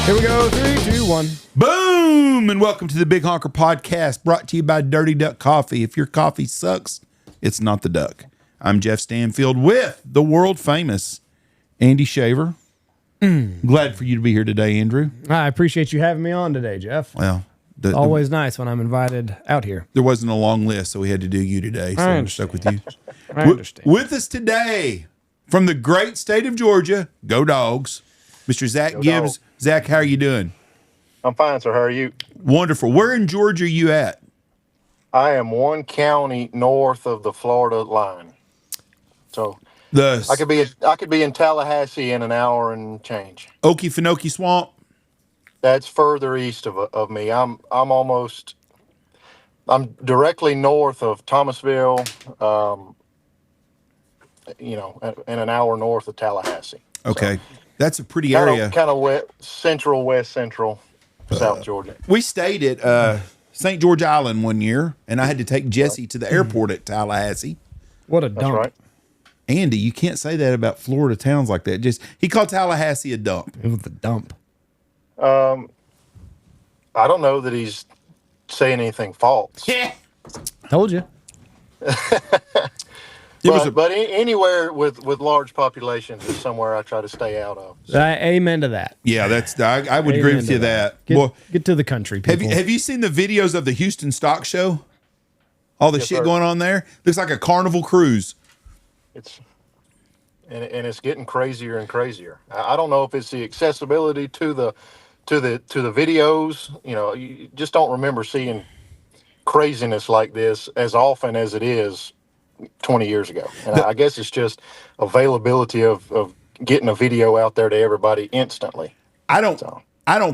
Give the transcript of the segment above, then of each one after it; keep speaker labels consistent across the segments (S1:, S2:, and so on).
S1: Here we go. 3, 2, 1.
S2: Boom! And welcome to the Big Honker Podcast, brought to you by Dirty Duck Coffee. If your coffee sucks, it's not the duck. I'm Jeff Stanfield with the world famous Andy Shaver. Glad for you to be here today, Andrew.
S1: I appreciate you having me on today, Jeff.
S2: Well,
S1: Always nice when I'm invited out here.
S2: there wasn't a long list, so we had to do you today. So I'm stuck with you.
S1: I understand.
S2: With us today from the great state of Georgia, go Dogs, Mr. Zach Gibbs. Zach, how are you doing?
S3: I'm fine, sir. How are you?
S2: Wonderful. Where in Georgia are you at?
S3: I am one county north of the Florida line, so I could be in Tallahassee in an hour and change.
S2: Okefenokee Swamp.
S3: That's further east of me. I'm directly north of Thomasville. In an hour north of Tallahassee.
S2: Okay. So, that's a pretty area.
S3: Kind of west central, South Georgia.
S2: We stayed at St. George Island one year, and I had to take Jesse to the airport at Tallahassee.
S1: What a dump.
S3: That's right.
S2: Andy, you can't say that about Florida towns like that. He called Tallahassee a dump.
S1: It was a dump.
S3: I don't know that he's saying anything false.
S1: Yeah. Told you.
S3: But anywhere with large populations is somewhere I try to stay out of. So.
S1: Amen to that.
S2: Yeah, I would agree with you that.
S1: Get to the country, people.
S2: Have you seen the videos of the Houston Stock Show? All the shit going on there? Looks like a carnival cruise.
S3: It's getting crazier and crazier. I don't know if it's the accessibility to the videos. You just don't remember seeing craziness like this as often as it is 20 years ago. And I guess it's just availability of getting a video out there to everybody instantly.
S2: I don't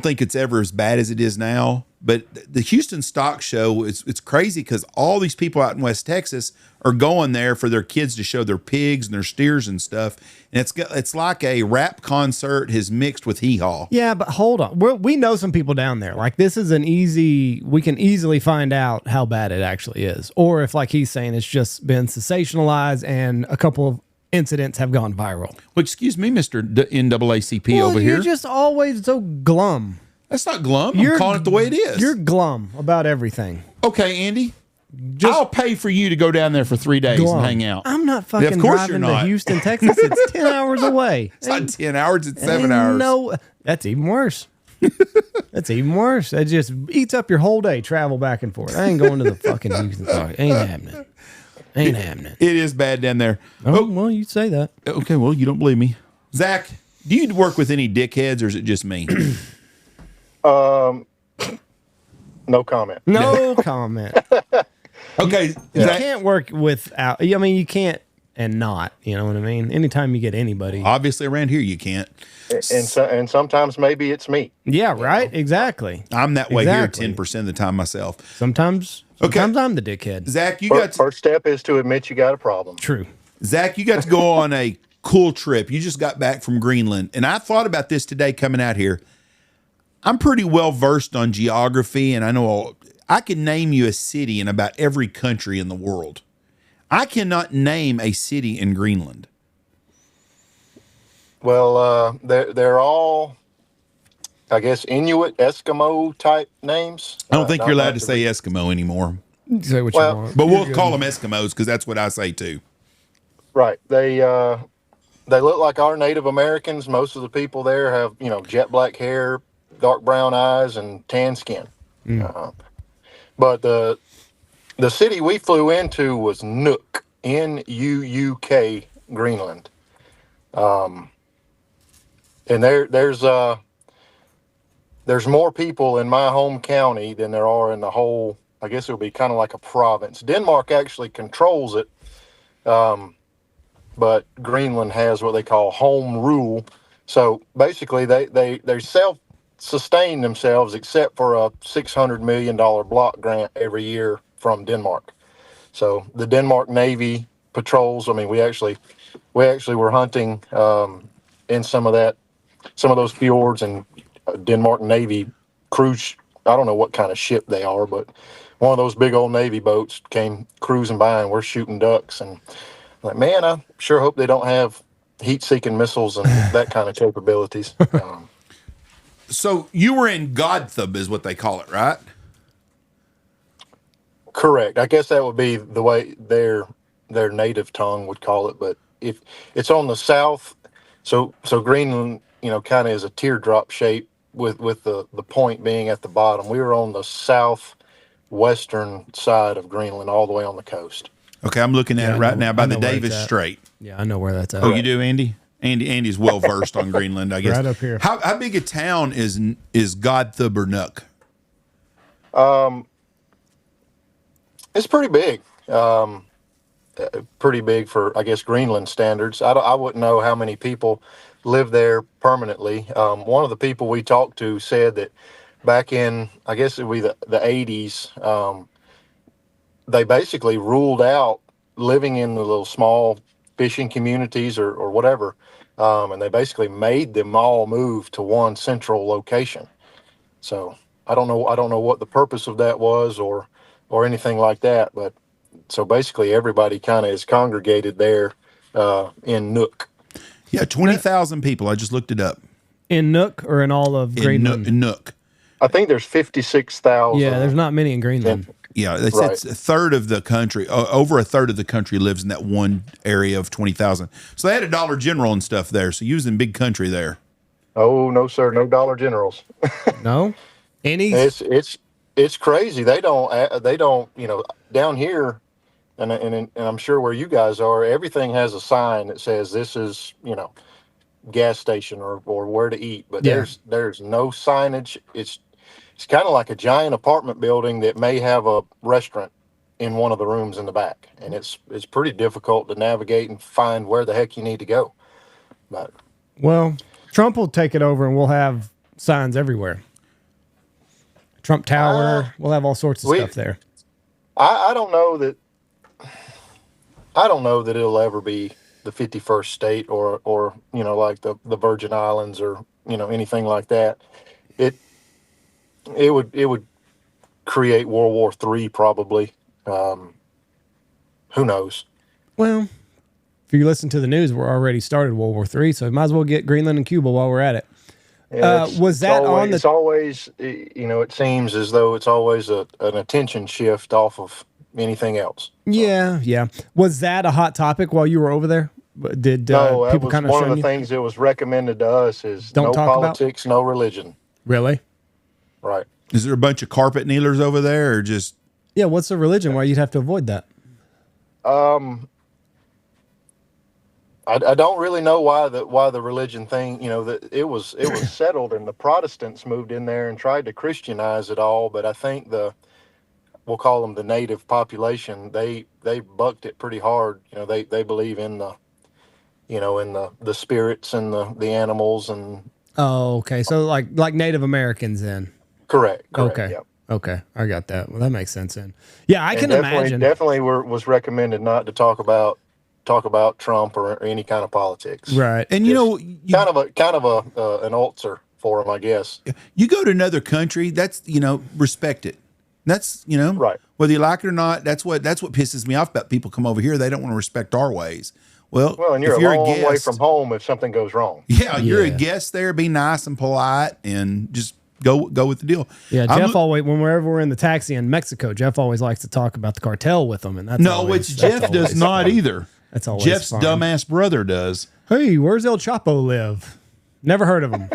S2: think it's ever as bad as it is now, but the Houston Stock Show, it's crazy because all these people out in West Texas are going there for their kids to show their pigs and their steers and stuff. And it's like a rap concert has mixed with hee-haw.
S1: Yeah, but hold on. We know some people down there. Like, this is we can easily find out how bad it actually is. Or if, like he's saying, it's just been sensationalized and a couple of incidents have gone viral.
S2: Well, excuse me, Mr. NAACP over here.
S1: You're just always so glum.
S2: That's not glum. I'm calling it the way it is.
S1: You're glum about everything.
S2: Okay, Andy. I'll pay for you to go down there for 3 days and hang out.
S1: I'm not fucking driving to Houston, Texas. It's 10 hours away.
S2: It's not 10 hours. It's 7 hours.
S1: No, that's even worse. That's even worse. That just eats up your whole day, travel back and forth. I ain't going to the fucking Houston. Ain't happening. Ain't happening.
S2: It is bad down there.
S1: Oh, well, you say that.
S2: Okay, well, you don't believe me. Zach, do you work with any dickheads or is it just me?
S3: No comment.
S1: No comment.
S2: Okay.
S1: You can't work without, I mean, you can't and not, you know what I mean? Anytime you get anybody.
S2: Obviously around here you can't.
S3: And sometimes maybe it's me.
S1: Yeah, right? Exactly.
S2: I'm that way here 10% of the time myself.
S1: Sometimes I'm the dickhead.
S2: Zach,
S3: first step is to admit you got a problem.
S1: True.
S2: Zach, you got to go on a cool trip. You just got back from Greenland. And I thought about this today coming out here. I'm pretty well versed on geography, and I can name you a city in about every country in the world. I cannot name a city in Greenland.
S3: Well, they're all, I guess, Inuit, Eskimo type names.
S2: I don't think you're allowed to say Eskimo anymore.
S1: Say what you want.
S2: But we'll call them Eskimos because that's what I say too.
S3: Right. They look like our Native Americans. Most of the people there have, jet black hair, dark brown eyes, and tan skin. But the city we flew into was Nuuk, Nuuk, Greenland. And there's there's more people in my home county than there are in the whole. I guess it would be kind of like a province. Denmark actually controls it, but Greenland has what they call home rule. So basically, they self-sustain themselves, except for a $600 million block grant every year from Denmark. So the Denmark Navy patrols. I mean, we actually were hunting in some of those fjords, and Denmark Navy cruise. I don't know what kind of ship they are, but one of those big old Navy boats came cruising by, and we're shooting ducks. And I'm like, man, I sure hope they don't have heat-seeking missiles and that kind of capabilities.
S2: So you were in Godthub, is what they call it, right?
S3: Correct. I guess that would be the way their native tongue would call it. But if it's on the south, so Greenland, kind of is a teardrop shape with the point being at the bottom. We were on the southwestern side of Greenland, all the way on the coast.
S2: Okay, I'm looking at it right now by the Davis Strait.
S1: Yeah, I know where that's at.
S2: Oh, you do, Andy? Andy's well versed on Greenland, I guess.
S1: Right up here.
S2: How big a town is Godthub or Nuuk?
S3: It's pretty big. Pretty big for, I guess, Greenland standards. I wouldn't know how many people live there permanently. One of the people we talked to said that back in, I guess it would be the 80s, they basically ruled out living in the little small fishing communities or whatever, and they basically made them all move to one central location. So I don't know what the purpose of that was or anything like that, but so basically everybody kind of is congregated there in Nuuk.
S2: Yeah, 20,000 people. I just looked it up.
S1: In Nuuk or in all of Greenland?
S2: In Nuuk.
S3: I think there's 56,000.
S1: Yeah, there's not many in Greenland.
S2: Yeah, it's a third of the country. Over a third of the country lives in that one area of 20,000. So they had a Dollar General and stuff there. So you was in big country there.
S3: Oh no, sir, no Dollar Generals.
S1: No, any.
S3: It's crazy. They don't. Down here, and I'm sure where you guys are, everything has a sign that says this is gas station or where to eat. But there's no signage. It's kind of like a giant apartment building that may have a restaurant in one of the rooms in the back, and it's pretty difficult to navigate and find where the heck you need to go. But
S1: Trump will take it over, and we'll have signs everywhere. Trump Tower, we'll have all sorts of stuff there.
S3: I don't know that. I don't know that it'll ever be the 51st state or like the Virgin Islands or anything like that. It would create World War III probably. Who knows? Well,
S1: if you listen to the news, we're already started World War III, so we might as well get Greenland and Cuba while we're at it. Was that on the?
S3: It's always, it seems as though it's always an attention shift off of anything else.
S1: Yeah. Was that a hot topic while you were over there? Did people kind of
S3: one of the things that was recommended to us is no politics, no religion.
S1: Really?
S3: Right.
S2: Is there a bunch of carpet kneelers over there, or just?
S1: Yeah. What's the religion? Why you'd have to avoid that?
S3: I don't really know why the religion thing, that it was settled and the Protestants moved in there and tried to Christianize it all, but I think we'll call them the native population, they bucked it pretty hard. They believe in the spirits and the animals and.
S1: Oh, okay. So like Native Americans then.
S3: Correct.
S1: Okay.
S3: Yep.
S1: Okay. I got that. Well, that makes sense then. Yeah, I can imagine.
S3: Definitely was recommended not to talk about Trump or any kind of politics.
S1: Right.
S2: And
S3: kind of an ulcer for him, I guess.
S2: You go to another country, that's, respect it. That's,
S3: right.
S2: Whether you like it or not, that's what pisses me off about people come over here. They don't want to respect our ways. Well,
S3: and you're a long way from home if something goes wrong.
S2: Yeah, you're a guest there. Be nice and polite and just go with the deal.
S1: Yeah, Jeff always, whenever we're in the taxi in Mexico, Jeff always likes to talk about the cartel with them. And that's
S2: Jeff does not fun. Either.
S1: That's always
S2: Jeff's
S1: fun.
S2: Dumbass brother does.
S1: Hey, where's El Chapo live? Never heard of him.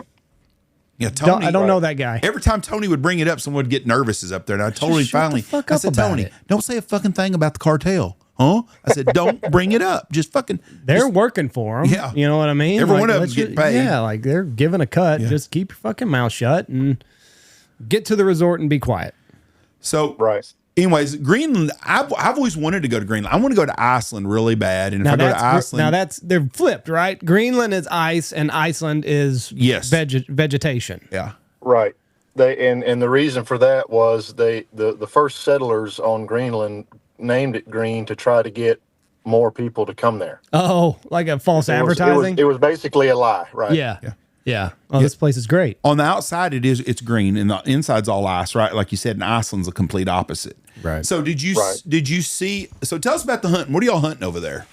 S2: Yeah, Tony.
S1: I don't know that guy.
S2: Every time Tony would bring it up, someone would get nervous up there. And I totally finally, I said, Tony, don't say a fucking thing about the cartel. Huh? I said, don't bring it up. Just fucking.
S1: They're working for them.
S2: Yeah.
S1: You know what I mean?
S2: Every one of them get paid.
S1: Yeah, like they're giving a cut.
S2: Yeah.
S1: Just keep your fucking mouth shut and Get to the resort and be quiet.
S2: So,
S3: Right.
S2: anyways, Greenland. I've always wanted to go to Greenland. I want to go to Iceland really bad. And if I go to Iceland,
S1: they're flipped, right? Greenland is ice and Iceland is vegetation.
S2: Yeah.
S3: Right. And the reason for that was the first settlers on Greenland named it green to try to get more people to come there.
S1: Oh, like a false advertising?
S3: It was basically a lie, right?
S1: Yeah. Oh, this place is great.
S2: On the outside, it's green, and the inside's all ice, right? Like you said, and Iceland's the complete opposite.
S1: Right.
S2: So did you see? So tell us about the hunting. What are y'all hunting over there?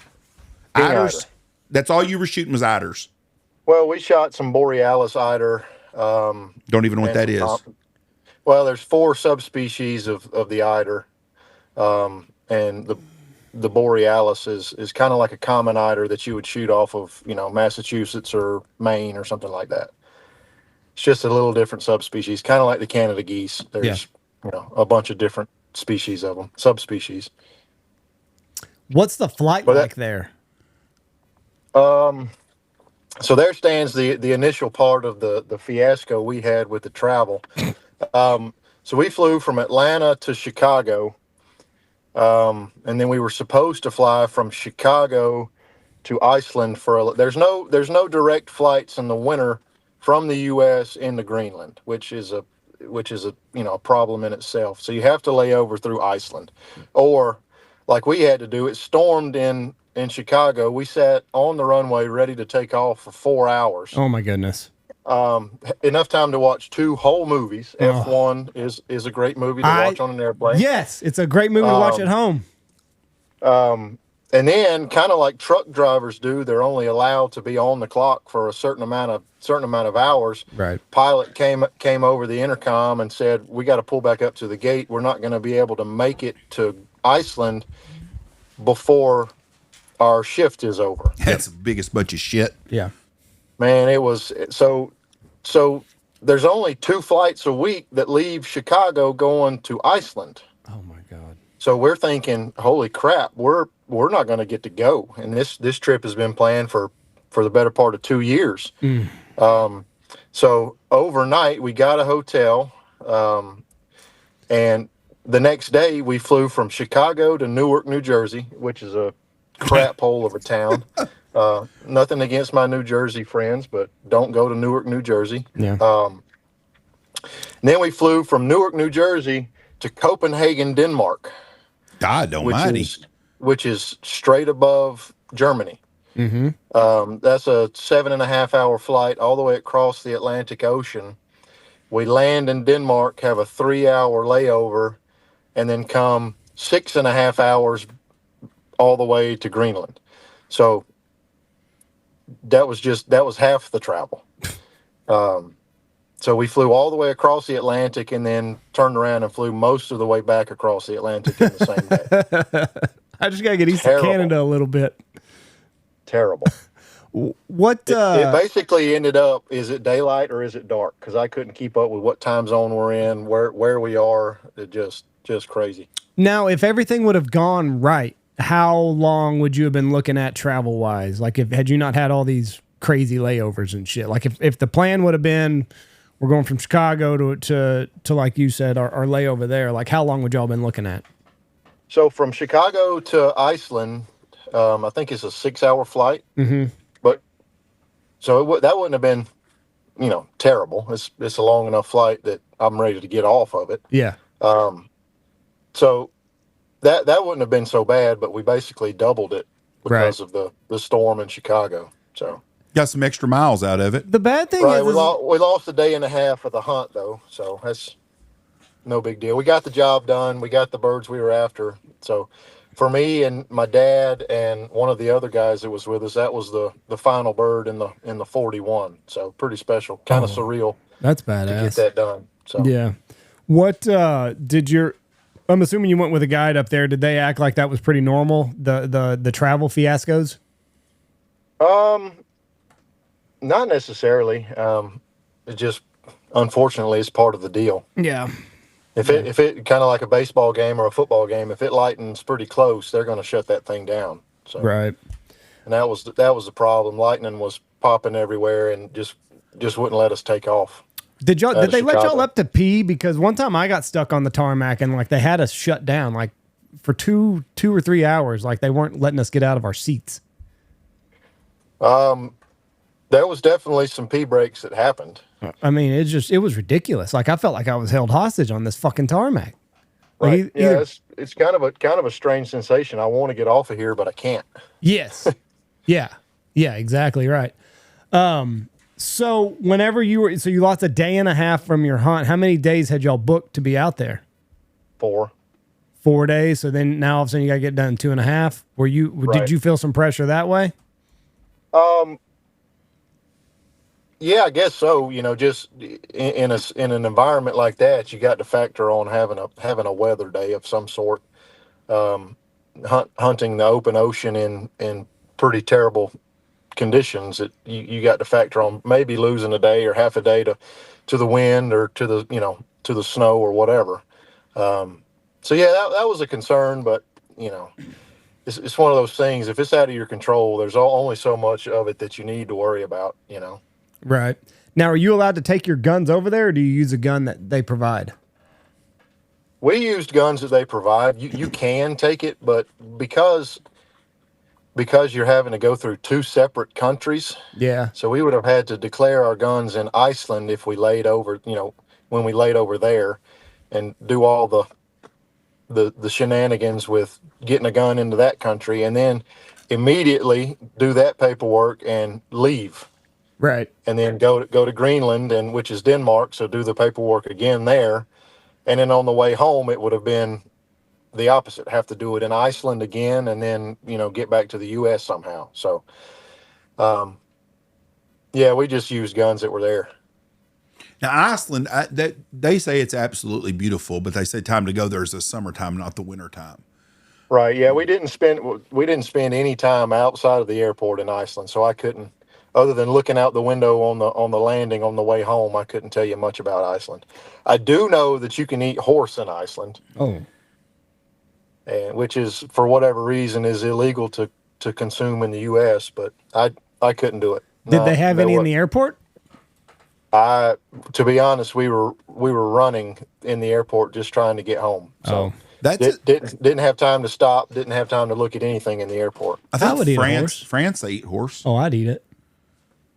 S3: King
S2: Eiders.
S3: Eider.
S2: That's all you were shooting was eiders.
S3: Well, we shot some borealis eider.
S2: Don't even know what that is.
S3: Well, there's 4 subspecies of the eider, and the borealis is kind of like a common eider that you would shoot off of, Massachusetts or Maine or something like that. It's just a little different subspecies, kind of like the Canada geese. There's a bunch of different species of them, subspecies.
S1: What's the flight like there?
S3: So there stands the initial part of the fiasco we had with the travel. So we flew from Atlanta to Chicago, and then we were supposed to fly from Chicago to Iceland there's no direct flights in the winter from the U.S. into Greenland, which is a problem in itself. So you have to lay over through Iceland, or like we had to do. It stormed in Chicago. We sat on the runway ready to take off for 4 hours.
S1: Oh my goodness.
S3: Enough time to watch 2 whole movies. F1 is a great movie to watch on an airplane.
S1: Yes, it's a great movie to watch at home.
S3: And then, kind of like truck drivers do, they're only allowed to be on the clock for a certain amount of hours.
S1: Right.
S3: Pilot came over the intercom and said, "We got to pull back up to the gate. We're not going to be able to make it to Iceland before our shift is over."
S2: That's the biggest bunch of shit.
S1: Yeah.
S3: Man, it was so there's only 2 flights a week that leave Chicago going to Iceland.
S1: Oh my God.
S3: So we're thinking, holy crap, we're not going to get to go. And this trip has been planned for the better part of 2 years. So overnight we got a hotel, and the next day we flew from Chicago to Newark, New Jersey, which is a crap hole of a town. Nothing against my New Jersey friends, but don't go to Newark, New Jersey.
S1: Yeah.
S3: Then we flew from Newark, New Jersey to Copenhagen, Denmark.
S2: God almighty.
S3: Which is straight above Germany.
S1: Mm-hmm.
S3: That's a 7.5 hour flight all the way across the Atlantic Ocean. We land in Denmark, have a 3 hour layover, and then come 6.5 hours all the way to Greenland. So that was half the travel. So we flew all the way across the Atlantic and then turned around and flew most of the way back across the Atlantic in the same day.
S1: I just got to get east of Canada a little bit.
S3: Terrible.
S1: What?
S3: It basically ended up, is it daylight or is it dark? Because I couldn't keep up with what time zone we're in, where we are. It just crazy.
S1: Now, if everything would have gone right, how long would you have been looking at travel-wise? Like, had you not had all these crazy layovers and shit? Like, if the plan would have been, we're going from Chicago to like you said, our layover there, like, how long would y'all been looking at?
S3: So from Chicago to Iceland, I think it's a 6 hour flight.
S1: Mm-hmm.
S3: But so that wouldn't have been, terrible. It's a long enough flight that I'm ready to get off of it.
S1: Yeah.
S3: So that wouldn't have been so bad, but we basically doubled it because of the storm in Chicago. So
S2: got some extra miles out of it.
S1: The bad thing
S3: we
S1: is
S3: lost a day and a half of the hunt though, so that's no big deal. We got the job done. We got the birds we were after. So for me and my dad and one of the other guys that was with us, that was the final bird in the 41. So pretty special, kind of surreal.
S1: That's badass
S3: to get that done. So
S1: yeah. What I'm assuming you went with a guide up there. Did they act like that was pretty normal? The travel fiascos?
S3: Not necessarily. It just unfortunately is part of the deal.
S1: Yeah.
S3: If it kind of like a baseball game or a football game, if it lightens pretty close, they're going to shut that thing down. So
S1: right.
S3: And that was the problem. Lightning was popping everywhere and just wouldn't let us take off.
S1: Did they let y'all
S3: Chicago.
S1: up to pee? Because one time I got stuck on the tarmac and like they had us shut down like for two or 3 hours. Like they weren't letting us get out of our seats.
S3: There was definitely some pee breaks that happened.
S1: I mean, it was ridiculous. Like I felt like I was held hostage on this fucking tarmac. Like,
S3: Right. Yeah, it's kind of a strange sensation. I want to get off of here, but I can't.
S1: yes. Yeah. Yeah, exactly right. So whenever you lost a day and a half from your hunt, how many days had y'all booked to be out there?
S3: 4.
S1: 4 days. So then now all of a sudden you got to get done in 2.5.
S3: Right.
S1: Did you feel some pressure that way?
S3: Yeah, I guess so. You know, just in an environment like that, you got to factor on having a weather day of some sort. Hunting the open ocean in pretty terrible conditions, you got to factor on maybe losing a day or half a day to the wind or to the snow or whatever. So yeah, that was a concern, but it's one of those things. If it's out of your control, there's only so much of it that you need to worry about.
S1: Right. Now, are you allowed to take your guns over there, or do you use a gun that they provide?
S3: We used guns that they provide. You can take it, but because you're having to go through 2 separate countries.
S1: Yeah.
S3: So we would have had to declare our guns in Iceland if we laid over, when we laid over there, and do all the shenanigans with getting a gun into that country, and then immediately do that paperwork and leave.
S1: Right.
S3: And then go to Greenland, which is Denmark, so do the paperwork again there. And then on the way home, it would have been the opposite. Have to do it in Iceland again, and then get back to the U.S. somehow. So, yeah, we just used guns that were there.
S2: Now, Iceland, they say it's absolutely beautiful, but they say time to go there is the summertime, not the wintertime.
S3: Right. Yeah, we didn't spend any time outside of the airport in Iceland, so I couldn't. Other than looking out the window on the landing on the way home, I couldn't tell you much about Iceland. I do know that you can eat horse in Iceland.
S1: Oh.
S3: And which is, for whatever reason, is illegal to consume in the U.S., but I couldn't do it.
S1: Did they have any in the airport?
S3: To be honest, we were running in the airport just trying to get home. So didn't have time to stop. Didn't have time to look at anything in the airport.
S2: I think France they eat horse.
S1: Oh, I'd eat it.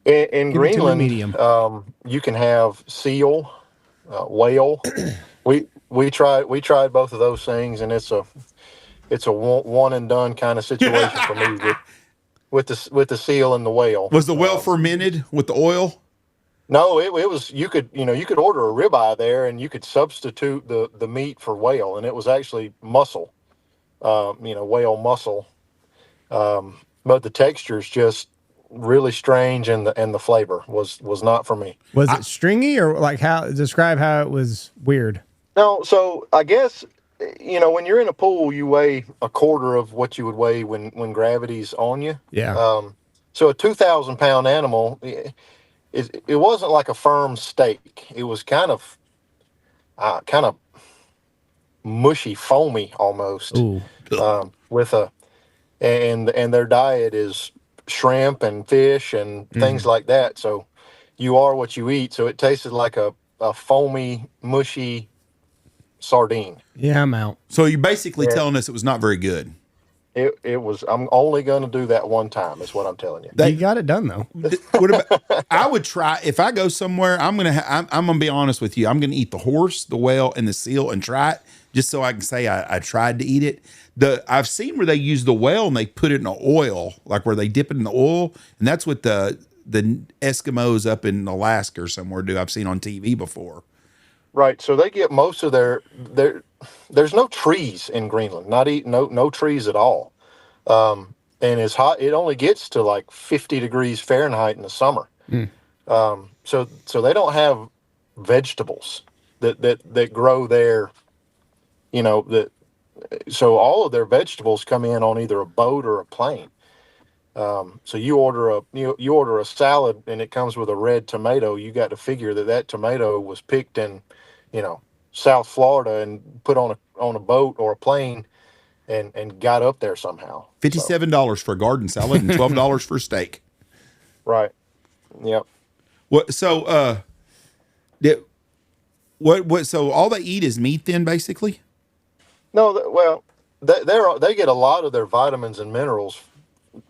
S3: In Greenland, you can have seal, whale. We tried both of those things, and it's a one and done kind of situation for me with the seal and the whale.
S2: Was the whale fermented with the oil?
S3: No, it was. You could order a ribeye there, and you could substitute the meat for whale, and it was actually mussel, whale mussel. But the texture's just really strange, and the flavor was not for me.
S1: Was it stringy, or like describe how it was weird?
S3: No, so I guess when you're in a pool, you weigh a quarter of what you would weigh when gravity's on you.
S1: Yeah.
S3: So a 2,000-pound animal, it wasn't like a firm steak. It was kind of mushy, foamy almost.
S1: Ooh.
S3: And their diet is shrimp and fish and things like that. So you are what you eat. So it tasted like a foamy, mushy sardine.
S1: Yeah, I'm out.
S2: So you're basically telling us it was not very good.
S3: It was. I'm only going to do that one time. Is what I'm telling you.
S1: You got it done though.
S2: What about, I would try if I go somewhere. I'm gonna be honest with you. I'm gonna eat the horse, the whale, and the seal and try it just so I can say I tried to eat it. I've seen where they use the whale and they put it in the oil, like where they dip it in the oil, and that's what the Eskimos up in Alaska or somewhere do. I've seen on TV before.
S3: Right. So they get most of their there's no trees in Greenland, no trees at all. And it's hot. It only gets to like 50 degrees Fahrenheit in the summer. So they don't have vegetables that grow there, so all of their vegetables come in on either a boat or a plane. So you order a salad and it comes with a red tomato. You got to figure that tomato was picked in, South Florida and put on a boat or a plane and got up there somehow.
S2: $57 for a garden salad and $12 for a steak.
S3: Right. Yep.
S2: What? So, Did, what? So all they eat is meat, then, basically.
S3: No, well, they get a lot of their vitamins and minerals.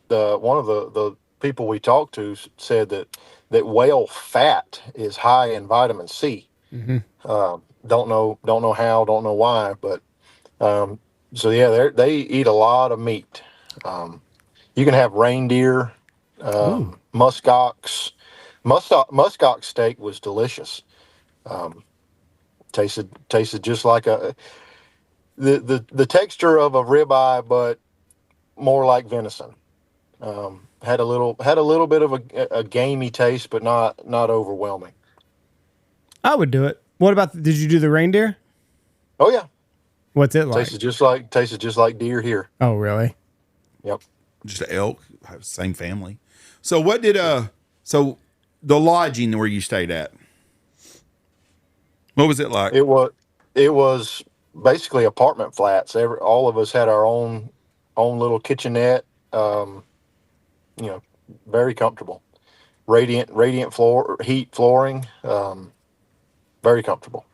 S3: One of the people we talked to said that whale fat is high in vitamin C. Don't know how, don't know why, but so yeah, they eat a lot of meat. You can have reindeer, muskox. Muskox steak was delicious. Tasted just like the texture of a ribeye, but more like venison. Had a little bit of a gamey taste, but not overwhelming.
S1: I would do it. What about? Did you do the reindeer?
S3: Oh yeah,
S1: What's it like?
S3: tasted just like deer here.
S1: Oh, really?
S3: Yep.
S2: Just an elk, same family. So what did so the lodging where you stayed at? What was it like?
S3: It was basically apartment flats. All of us had our own little kitchenette. Very comfortable. Radiant floor, heat flooring. Very comfortable.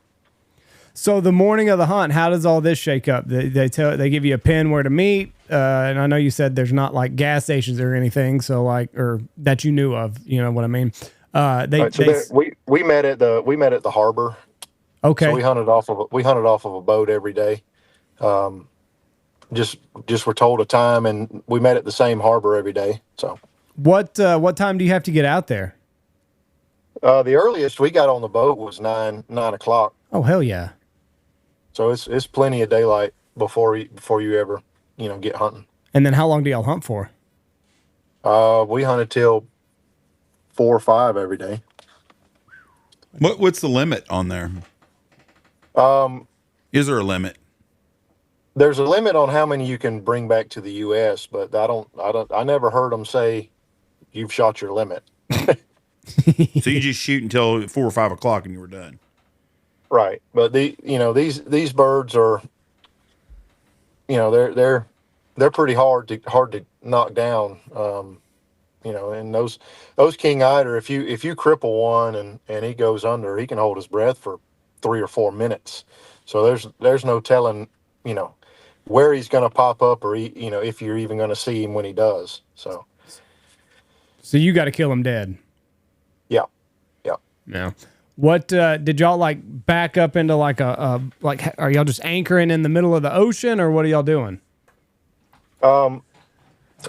S1: So the morning of the hunt, how does all this shake up? They give you a pin where to meet, and I know you said there's not like gas stations or anything, so like or that you knew of. You know what I mean?
S3: We met at the harbor.
S1: Okay.
S3: So we hunted off of a boat every day. Just were told a time, and we met at the same harbor every day. So
S1: what time do you have to get out there?
S3: the earliest we got on the boat was 9 o'clock.
S1: Oh, hell yeah.
S3: So it's plenty of daylight before you ever get hunting.
S1: And then how long do y'all hunt for?
S3: We hunted till 4 or 5 every day.
S2: What's the limit on there? Is there a limit?
S3: There's a limit on how many you can bring back to the U.S., but I never heard them say you've shot your limit.
S2: So you just shoot until 4 or 5 o'clock and you were done.
S3: Right, but these birds are, they're pretty hard to knock down. And those King Eider, if you cripple one and he goes under, he can hold his breath for 3 or 4 minutes. So there's no telling, where he's going to pop up or if you're even going to see him when he does. So
S1: you got to kill him dead.
S3: Yeah.
S1: Yeah. What did y'all like back up into like are y'all just anchoring in the middle of the ocean or what are y'all doing?
S3: I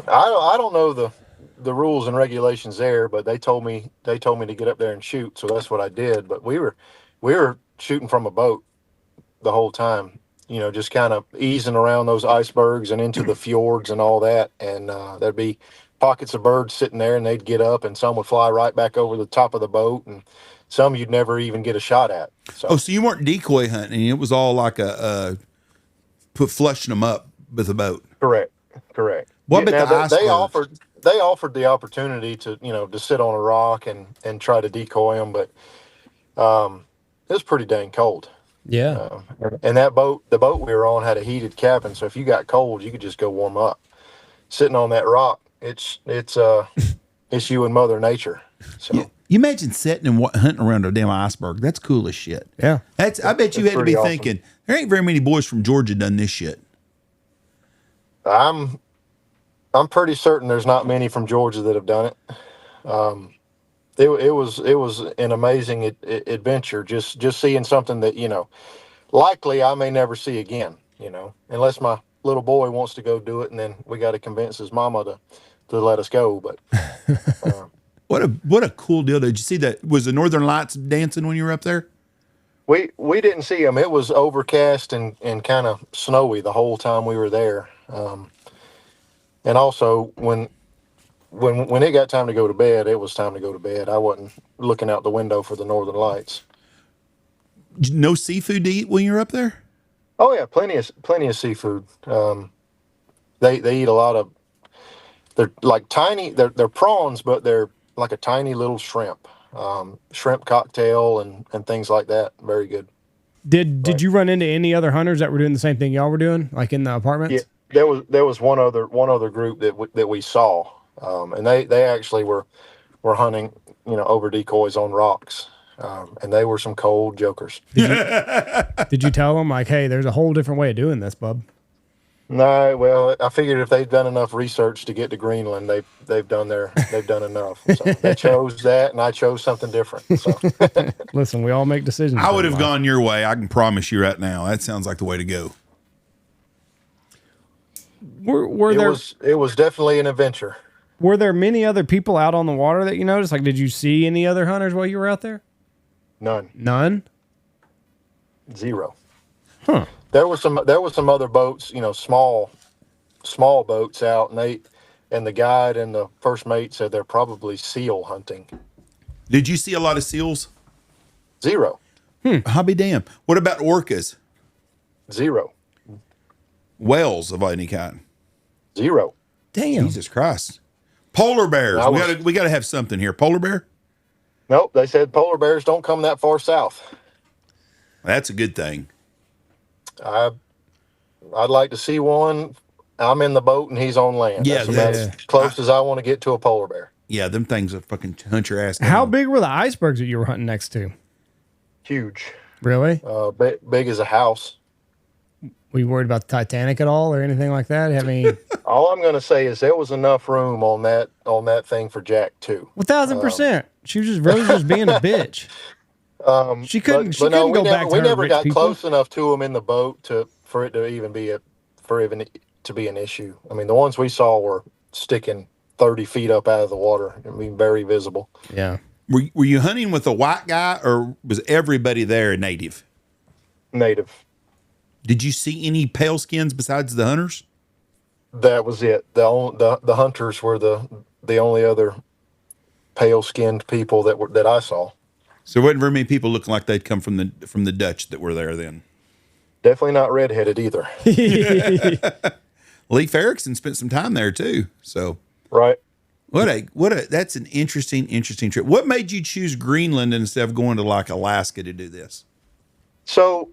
S3: don't know the rules and regulations there, but they told me to get up there and shoot, so that's what I did. But we were shooting from a boat the whole time, just kind of easing around those icebergs and into the fjords and all that, and there'd be pockets of birds sitting there, and they'd get up, and some would fly right back over the top of the boat, and some you'd never even get a shot at. So
S2: you weren't decoy hunting? It was all like flushing them up with a boat.
S3: Correct.
S2: What about the icebergs?
S3: They offered the opportunity to sit on a rock and try to decoy them, but it was pretty dang cold.
S1: Yeah.
S3: And the boat we were on had a heated cabin, so if you got cold, you could just go warm up. Sitting on that rock, it's you and Mother Nature. So
S2: You imagine sitting and hunting around a damn iceberg. That's cool as shit.
S1: Yeah.
S2: I bet you had to be
S3: awesome.
S2: thinking, there ain't very many boys from Georgia done this shit.
S3: I'm pretty certain there's not many from Georgia that have done it. It was an amazing adventure. Just seeing something that likely I may never see again. Unless my little boy wants to go do it, and then we got to convince his mama to let us go. But
S2: what a cool deal! Did you see that? Was the Northern Lights dancing when you were up there?
S3: We didn't see them. It was overcast and kind of snowy the whole time we were there. And also when it got time to go to bed, it was time to go to bed. I wasn't looking out the window for the Northern Lights.
S2: No seafood to eat when you were up there?
S3: Oh yeah, plenty of seafood. They eat a lot of. They're like tiny. They're prawns, but they're like a tiny little shrimp. Shrimp cocktail and things like that. Very good.
S1: Did you run into any other hunters that were doing the same thing y'all were doing, like in the apartments?
S3: Yeah, there was one other group that we saw, and they actually were hunting over decoys on rocks. and they were some cold jokers.
S1: Did you tell them like, hey, there's a whole different way of doing this, bub?
S3: No, well, I figured if they've done enough research to get to Greenland, they've done enough. So they chose that, and I chose something different. So
S1: Listen, we all make decisions.
S2: I would have gone your way. I can promise you right now. That sounds like the way to go.
S3: It was definitely an adventure.
S1: Were there many other people out on the water that you noticed? Like, did you see any other hunters while you were out there?
S3: None. Zero.
S1: Huh.
S3: There was some other boats, small boats out, and the guide and the first mate said they're probably seal hunting.
S2: Did you see a lot of seals?
S3: Zero.
S2: I'll be damned. What about orcas?
S3: Zero.
S2: Whales of any kind?
S3: Zero.
S1: Damn.
S2: Jesus Christ. Polar bears. We got to have something here. Polar bear?
S3: Nope. They said polar bears don't come that far south.
S2: That's a good thing.
S3: I'd like to see one. I'm in the boat and he's on land.
S2: Yeah,
S3: that's as close as I want to get to a polar bear.
S2: Yeah, them things are fucking hunt your ass down.
S1: How big were the icebergs that you were hunting next to?
S3: Huge.
S1: Really?
S3: Big as a house.
S1: Were you worried about the Titanic at all or anything like that? Have any?
S3: All I'm going to say is there was enough room on that thing for Jack too.
S1: 1,000%. She was just being a bitch. She couldn't go back to
S3: we
S1: her
S3: never
S1: rich
S3: got
S1: people.
S3: close enough to them in the boat for it to even be an issue. I mean, the ones we saw were sticking 30 feet up out of the water. I mean, very visible.
S1: Yeah.
S2: Were you hunting with a white guy or was everybody there a native?
S3: Native.
S2: Did you see any pale skins besides the hunters?
S3: That was it. The hunters were the only other pale skinned people that I saw.
S2: So there wasn't very many people looking like they'd come from the Dutch that were there then.
S3: Definitely not redheaded either.
S2: Leif Erikson spent some time there too. So
S3: right.
S2: That's an interesting trip. What made you choose Greenland instead of going to like Alaska to do this?
S3: So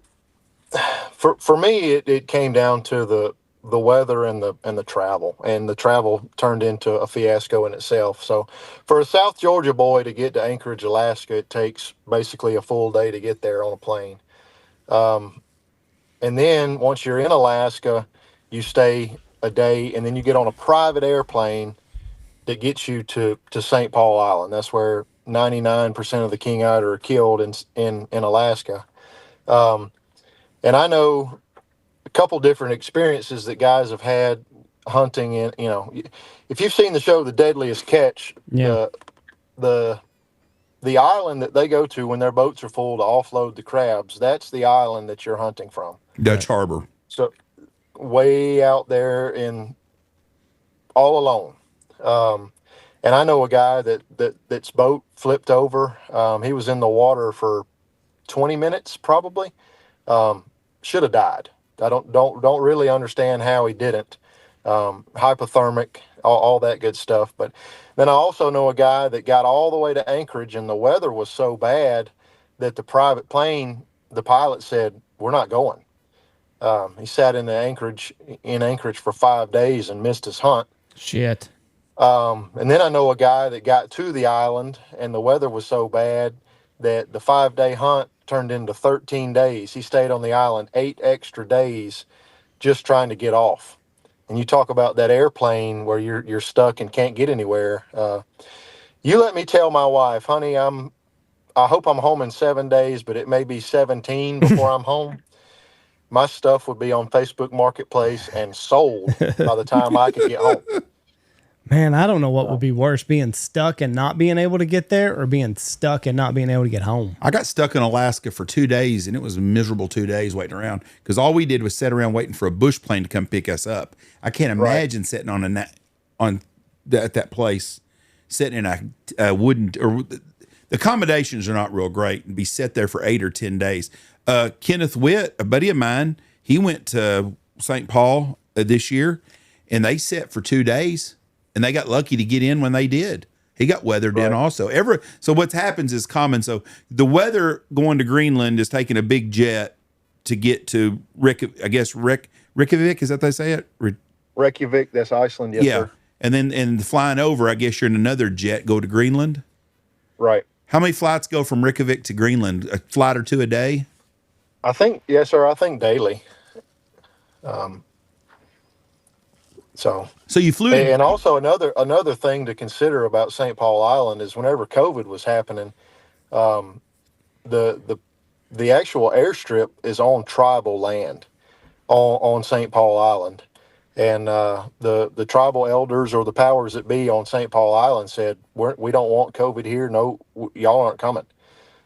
S3: for me, it came down to the weather and the travel, and the travel turned into a fiasco in itself. So for a South Georgia boy to get to Anchorage, Alaska, it takes basically a full day to get there on a plane. And then once you're in Alaska, you stay a day, and then you get on a private airplane that gets you to St. Paul Island. That's where 99% of the King Eider are killed in Alaska. And I know a couple different experiences that guys have had hunting in, if you've seen the show The Deadliest Catch,
S1: yeah.
S3: The island that they go to when their boats are full to offload the crabs, that's the island that you're hunting from.
S2: Dutch Harbor. So
S3: way out there all alone. And I know a guy that's boat flipped over. He was in the water for 20 minutes probably. Should have died. I don't really understand how he didn't. Hypothermic, all that good stuff. But then I also know a guy that got all the way to Anchorage, and the weather was so bad that the private plane, the pilot said, "We're not going." He sat in Anchorage for 5 days and missed his hunt.
S1: Shit.
S3: And then I know a guy that got to the island, and the weather was so bad that the 5-day hunt turned into 13 days. He stayed on the island 8 extra days just trying to get off. And you talk about that airplane where you're stuck and can't get anywhere. You let me tell my wife, honey, I hope I'm home in 7 days, but it may be 17 before I'm home. My stuff would be on Facebook Marketplace and sold by the time I could get home.
S1: Man, I don't know what would be worse, being stuck and not being able to get there or being stuck and not being able to get home.
S2: I got stuck in Alaska for 2 days, and it was a miserable 2 days waiting around because all we did was sit around waiting for a bush plane to come pick us up. I can't imagine sitting at that place, sitting in a wooden or the accommodations are not real great, and be set there for 8 or 10 days. Kenneth Witt, a buddy of mine, he went to St. Paul this year, and they sat for 2 days. And they got lucky to get in when they did. He got weathered in also. So what happens is common. So the weather going to Greenland is taking a big jet to get to Reykjavik. Is that what they say it?
S3: Reykjavik, that's Iceland. Yes, sir.
S2: And then flying over, I guess you're in another jet, go to Greenland.
S3: Right.
S2: How many flights go from Reykjavik to Greenland? A flight or two a day?
S3: I think, yes, sir. I think daily. So
S2: you flew to,
S3: and also another thing to consider about St. Paul Island is whenever COVID was happening, the the actual airstrip is on tribal land on St. Paul Island, and the tribal elders or the powers that be on St. Paul Island said we don't want COVID here. No, y'all aren't coming.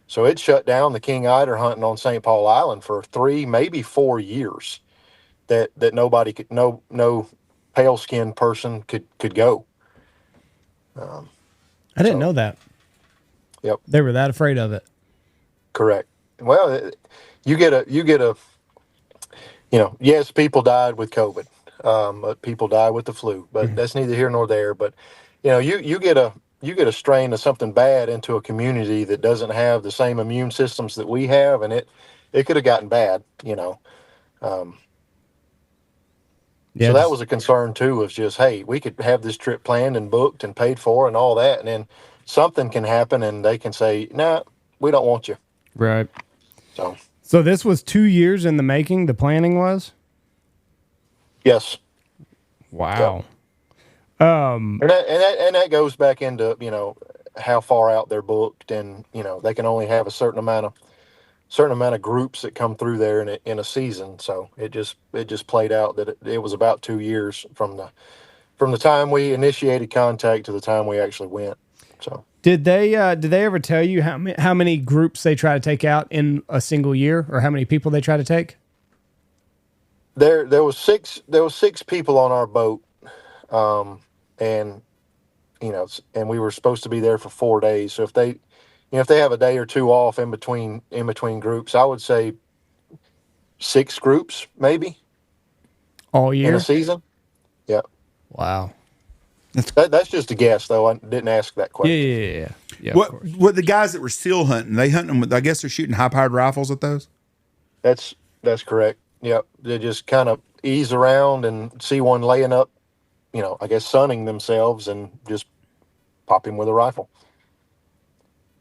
S3: So it shut down the King Eider hunting on St. Paul Island for 3, maybe 4 years. That nobody could, no pale skinned person could go.
S1: I didn't know that.
S3: Yep.
S1: They were that afraid of it.
S3: Correct. Well, you get a, yes, people died with COVID, but people died with the flu, but that's neither here nor there. But, you get a strain of something bad into a community that doesn't have the same immune systems that we have, and it could have gotten bad,
S1: Yeah,
S3: so that was a concern too, was just, hey, we could have this trip planned and booked and paid for and all that, and then something can happen and they can say, nah, we don't want you.
S1: right.
S3: So
S1: this was 2 years in the making, the planning was?
S3: yes.
S1: Wow.
S3: And that goes back into, how far out they're booked, and, they can only have a certain amount of groups that come through there in a season. So it just played out that it was about 2 years from the time we initiated contact to the time we actually went. So
S1: Did they ever tell you how many groups they try to take out in a single year, or how many people they try to take?
S3: there was 6 people on our boat, and and we were supposed to be there for 4 days. So if they have a day or two off in between groups, I would say 6 groups maybe
S1: All
S3: in
S1: year?
S3: a season. Yeah.
S1: Wow.
S3: That's just a guess, though. I didn't ask that question.
S1: Yeah.
S2: what the guys that were still hunting, they hunting them with, I guess they're shooting high-powered rifles at those?
S3: That's correct. Yep. They just kind of ease around and see one laying up, I guess sunning themselves, and just pop him with a rifle.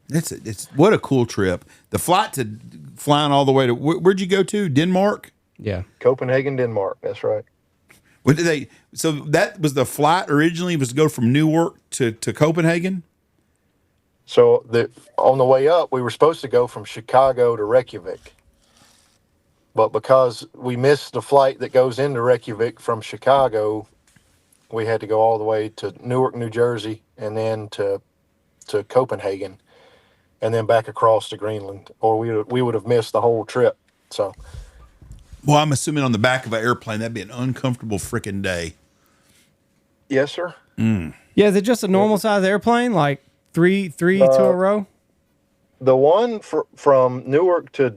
S2: It's what a cool trip. The flight to flying all the way to, where'd you go to? Denmark?
S1: Yeah.
S3: Copenhagen, Denmark. That's right.
S2: What did they? So that was the flight originally, was to go from Newark to Copenhagen.
S3: So on the way up, we were supposed to go from Chicago to Reykjavik, but because we missed the flight that goes into Reykjavik from Chicago, we had to go all the way to Newark, New Jersey, and then to Copenhagen, and then back across to Greenland, or we would have missed the whole trip. So.
S2: Well, I'm assuming on the back of an airplane, that'd be an uncomfortable freaking day.
S3: Yes, sir.
S1: Yeah, is it just a normal size airplane, like three to a row?
S3: The one from Newark to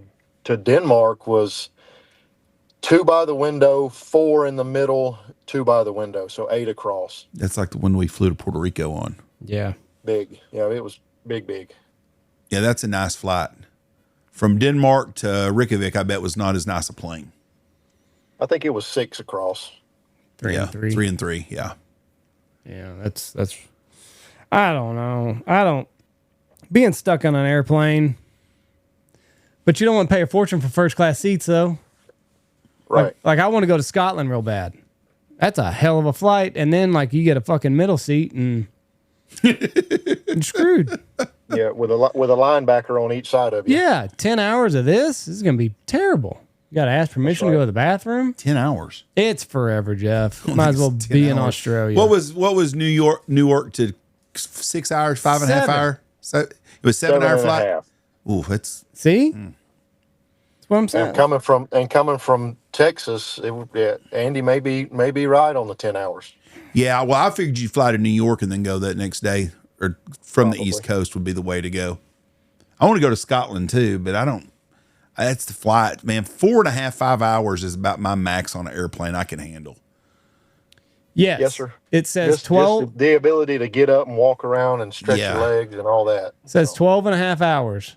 S3: Denmark was 2 by the window, 4 in the middle, 2 by the window, so 8 across.
S2: That's like the one we flew to Puerto Rico on.
S1: Yeah.
S3: Big. Yeah, it was big.
S2: Yeah, that's a nice flight. From Denmark to Reykjavik, I bet was not as nice a plane.
S3: I think it was 6 across.
S1: 3 and 3.
S2: 3 and 3, yeah.
S1: Yeah, that's. I don't know. Being stuck on an airplane, but you don't want to pay a fortune for first class seats, though.
S3: Right.
S1: Like I want to go to Scotland real bad. That's a hell of a flight, and then you get a fucking middle seat and you're screwed.
S3: Yeah, with a linebacker on each side of you.
S1: Yeah, 10 hours of this is gonna be terrible. You got to ask permission to go to the bathroom.
S2: 10 hours.
S1: It's forever, Jeff. Might as well be in Australia.
S2: What was Newark to 6 hours, 5.5 hours? So it was 7-hour flight. Ooh, that's
S1: see. That's what I'm saying.
S3: And coming from Texas, Andy may be right on the 10 hours.
S2: Yeah, well, I figured you'd fly to New York and then go that next day, or from the East Coast would be the way to go. I want to go to Scotland too, but I don't. That's the flight, man. 4.5, 5 hours is about my max on an airplane I can handle.
S1: Yes,
S3: sir.
S1: It says 12.
S3: Just the ability to get up and walk around and stretch your legs and all that.
S1: It says 12 and a half hours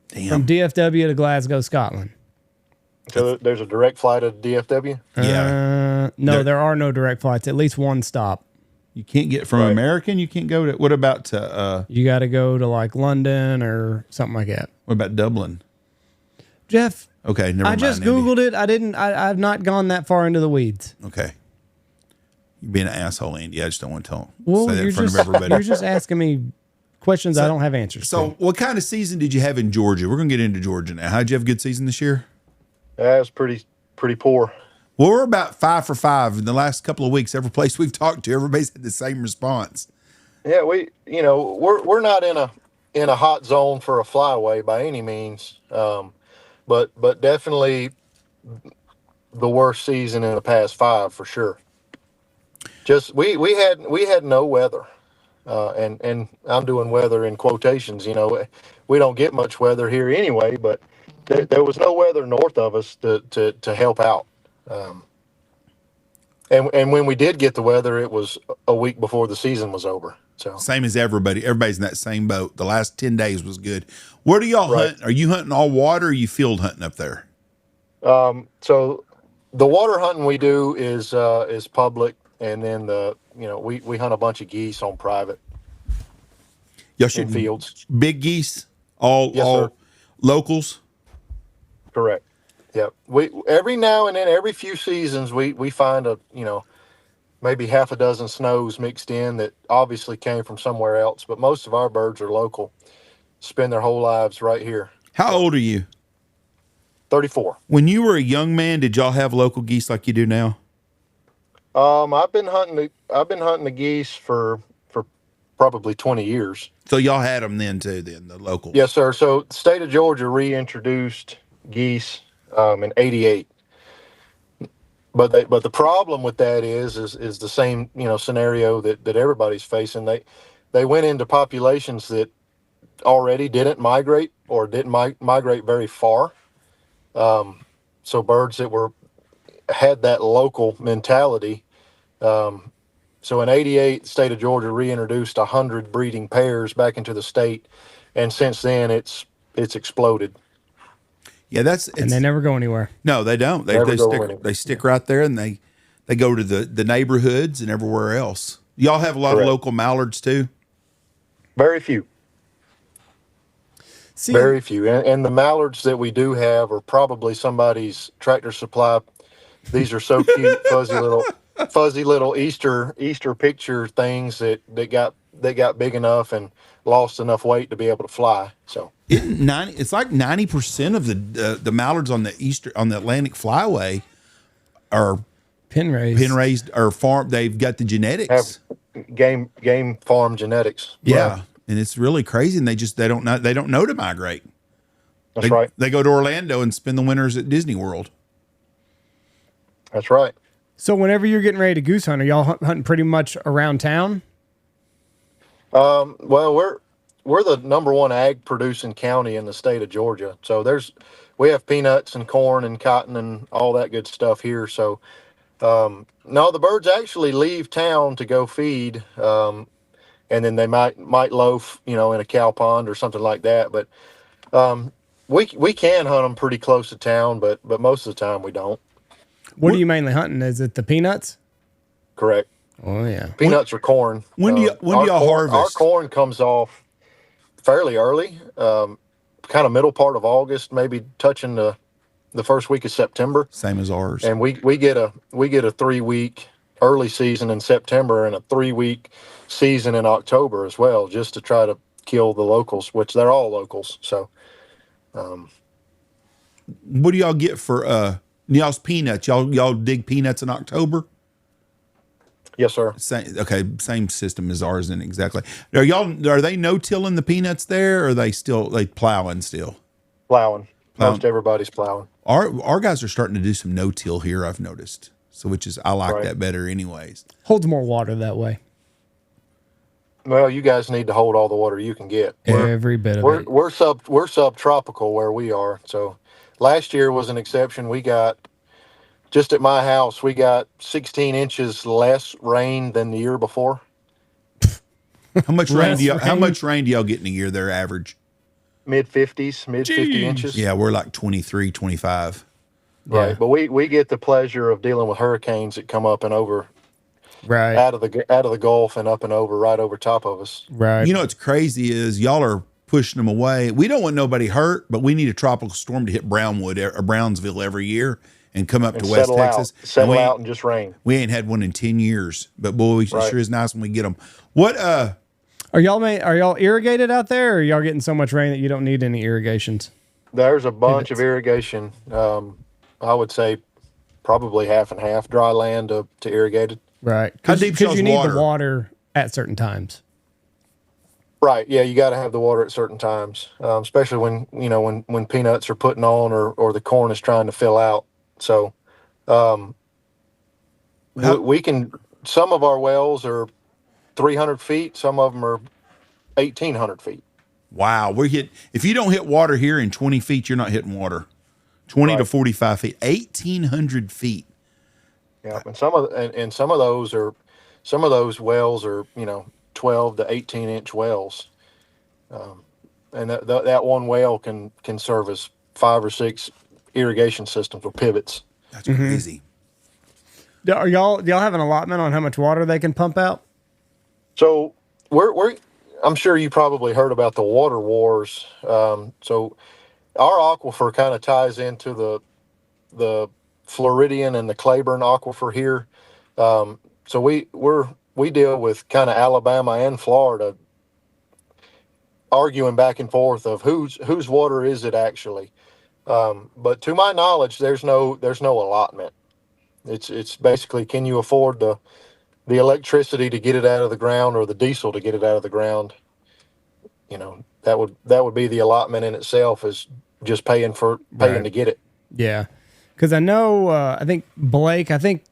S1: from DFW to Glasgow, Scotland.
S3: So there's a direct flight to DFW?
S2: Yeah.
S1: No, there are no direct flights. At least one stop.
S2: You can't get from American. You can't go to. What about to?
S1: You got to go to like London or something like that.
S2: What about Dublin?
S1: Jeff.
S2: Okay, never mind.
S1: I just Googled it. I've not gone that far into the weeds.
S2: Okay. You're being an asshole, Andy. I just don't want to
S1: Well,
S2: say that in
S1: you're
S2: front
S1: just
S2: of everybody.
S1: you're just asking me questions I don't have answers
S2: So,
S1: to.
S2: what kind of season did you have in Georgia? We're going to get into Georgia now. How'd you have a good season this year?
S3: That was pretty poor.
S2: Well, we're about 5 for 5 in the last couple of weeks. Every place we've talked to, everybody's had the same response.
S3: Yeah, we're not in a hot zone for a flyaway by any means, but definitely the worst season in the past 5 for sure. Just we had no weather, and I'm doing weather in quotations. We don't get much weather here anyway, but there was no weather north of us to help out. And when we did get the weather, it was a week before the season was over. So
S2: same as everybody. Everybody's in that same boat. The last 10 days was good. Where do y'all hunt? Are you hunting all water or are you field hunting up there?
S3: So the water hunting we do is public, and then we hunt a bunch of geese on private.
S2: Y'all shoot
S3: fields.
S2: Big geese, all locals.
S3: Correct. Yep. We every now and then, every few seasons, we find maybe half a dozen snows mixed in that obviously came from somewhere else, but most of our birds are local. Spend their whole lives right here.
S2: How old are you?
S3: 34.
S2: When you were a young man, did y'all have local geese like you do now?
S3: I've been hunting the geese for probably 20 years.
S2: So y'all had them then too, the locals.
S3: Yes, sir. So the state of Georgia reintroduced geese in '88. But the problem with that is the same scenario that everybody's facing. They went into populations that already didn't migrate or didn't migrate very far. So birds that had that local mentality. So in '88, the state of Georgia reintroduced 100 breeding pairs back into the state, and since then it's exploded.
S2: Yeah,
S1: and they never go anywhere.
S2: No, they don't. They stick right there, and they go to the neighborhoods and everywhere else. Y'all have a lot of local mallards too?
S3: Very few. Very few. And the mallards that we do have are probably somebody's Tractor Supply. These are so cute, fuzzy little Easter picture things that got big enough and lost enough weight to be able to fly. So
S2: it's like 90% of the mallards on the Atlantic Flyway are
S1: pen raised
S2: or farm. They've got the genetics,
S3: have game farm genetics.
S2: Yeah,
S3: right.
S2: And it's really crazy. And they don't know to migrate.
S3: That's right.
S2: They go to Orlando and spend the winters at Disney World.
S3: That's right.
S1: So whenever you're getting ready to goose hunt, are y'all hunting pretty much around town?
S3: Well, we're the number 1 ag producing county in the state of Georgia. So we have peanuts and corn and cotton and all that good stuff here. So, no, the birds actually leave town to go feed. And then they might loaf, in a cow pond or something like that. But, we can hunt them pretty close to town, but most of the time we don't.
S1: What are you mainly hunting? Is it the peanuts?
S3: Correct.
S1: Oh yeah.
S3: Peanuts or corn.
S2: When do y'all harvest?
S3: Our corn comes off fairly early, kind of middle part of August, maybe touching the first week of September.
S2: Same as ours.
S3: And we get a 3-week early season in September and a 3-week season in October as well, just to try to kill the locals, which they're all locals. So,
S2: what do y'all get for y'all's peanuts? Y'all dig peanuts in October?
S3: Yes, sir.
S2: Same system as ours, in exactly. Are they no-tilling the peanuts there, or are they plowing still?
S3: Plowing. Most everybody's plowing.
S2: Our guys are starting to do some no-till here, I've noticed. So I like that better anyways.
S1: Holds more water that way.
S3: Well, you guys need to hold all the water you can get.
S1: Every bit of it.
S3: We're subtropical where we are. So last year was an exception. We got, just at my house, we got 16 inches less rain than the year before.
S2: How much rain do y'all get in a year? Their average?
S3: Mid 50 inches.
S2: Yeah, we're like 23, 25.
S3: Right.
S1: Yeah.
S3: But we get the pleasure of dealing with hurricanes that come up and
S1: Right.
S3: out of the Gulf and up and over, right over top of us.
S1: Right.
S2: You know what's crazy is y'all are pushing them away. We don't want nobody hurt, but we need a tropical storm to hit Brownwood or Brownsville every year and come up
S3: And
S2: to West Texas.
S3: settle out and just rain.
S2: We ain't had one in 10 years, but boy, it
S3: Right.
S2: sure is nice when we get them. What,
S1: Are y'all irrigated out there, or are y'all getting so much rain that you don't need any irrigations?
S3: There's a bunch of irrigation. I would say probably half and half, dry land to irrigated.
S1: Right.
S2: How
S1: Because
S2: deep
S1: you
S2: y'all's
S1: need
S2: water?
S1: the water at certain times.
S3: Right. Yeah, you got to have the water at certain times, especially when peanuts are putting on or the corn is trying to fill out. So we can. Some of our wells are 300 feet. Some of them are 1,800 feet.
S2: wow, if you don't hit water here in 20 feet, you're not hitting water. 20 to
S3: Right.
S2: 45 feet, 1,800 feet.
S3: Yeah, and some of those wells are 12 to 18-inch wells, and that one well can service 5 or 6 irrigation systems or pivots.
S2: That's crazy.
S1: Do y'all have an allotment on how much water they can pump out?
S3: So I'm sure you probably heard about the water wars. So our aquifer kind of ties into the Floridian and the Claiborne aquifer here. So we deal with kind of Alabama and Florida arguing back and forth of whose water is it actually. But to my knowledge, there's no allotment. It's basically, can you afford the electricity to get it out of the ground or the diesel to get it out of the ground? That would be the allotment in itself, is just paying
S1: Right.
S3: to get it.
S1: Yeah. Because I know, I think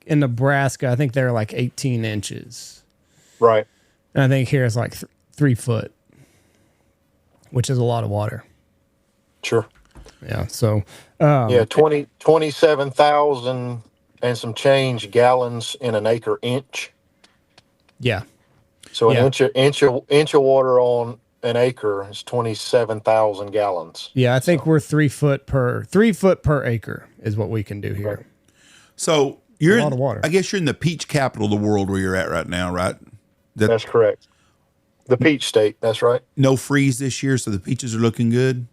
S1: in Nebraska, I think they're like 18 inches.
S3: Right.
S1: And I think here it's like 3 foot, which is a lot of water.
S3: Sure.
S1: Yeah. So,
S3: Yeah, 27,000 and some change gallons in an acre inch.
S1: yeah.
S3: So
S1: Yeah.
S3: an inch of water on an acre is 27,000 gallons.
S1: Yeah. I think we're 3 foot per acre is what we can do here.
S3: Right.
S2: So you're
S1: A lot of water.
S2: I guess you're in the peach capital of the world where you're at right now, right?
S3: That's correct. The peach state. That's right.
S2: No freeze this year, so the peaches are looking good.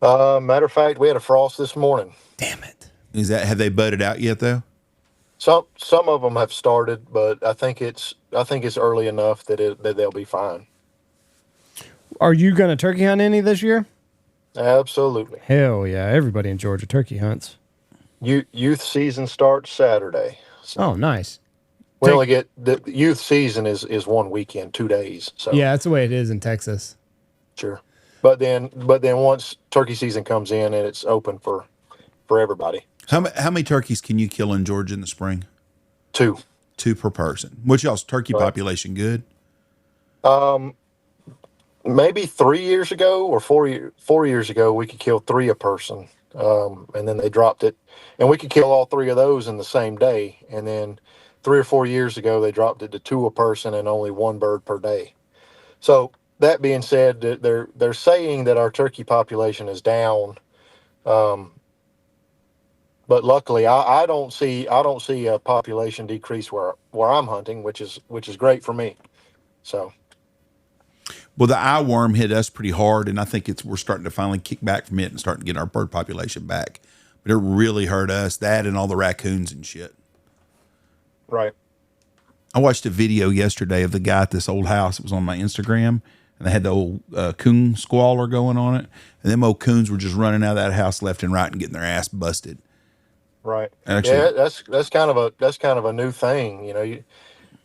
S3: Matter of fact, we had a frost this morning.
S1: Damn it.
S2: Have they budded out yet though?
S3: Some of them have started, but I think it's early enough that they'll be fine.
S1: Are you going to turkey hunt any this year?
S3: Absolutely.
S1: Hell yeah. Everybody in Georgia turkey hunts.
S3: Youth season starts Saturday. So
S1: Oh, nice.
S3: we only get the youth season is one weekend, 2 days. So
S1: Yeah, that's the way it is in Texas.
S3: sure. But then once turkey season comes in and it's open for everybody.
S2: How many turkeys can you kill in Georgia in the spring?
S3: 2.
S2: 2 per person. What's y'all's turkey
S3: Right.
S2: population good?
S3: Maybe 3 years ago or 4 years ago, we could kill 3 a person. And then they dropped it, and we could kill all 3 of those in the same day. And then 3 or 4 years ago, they dropped it to 2 a person and only 1 bird per day. So that being said, they're saying that our turkey population is down. But luckily, I don't see a population decrease where I'm hunting, which is great for me. So.
S2: Well, the eye worm hit us pretty hard, and I think we're starting to finally kick back from it and starting to get our bird population back. But it really hurt us, that and all the raccoons and shit.
S3: Right.
S2: I watched a video yesterday of the guy at this old house. It was on my Instagram, and they had the old coon squalor going on it. And them old coons were just running out of that house left and right and getting their ass busted.
S3: Right.
S2: Actually,
S3: yeah, that's kind of a new thing.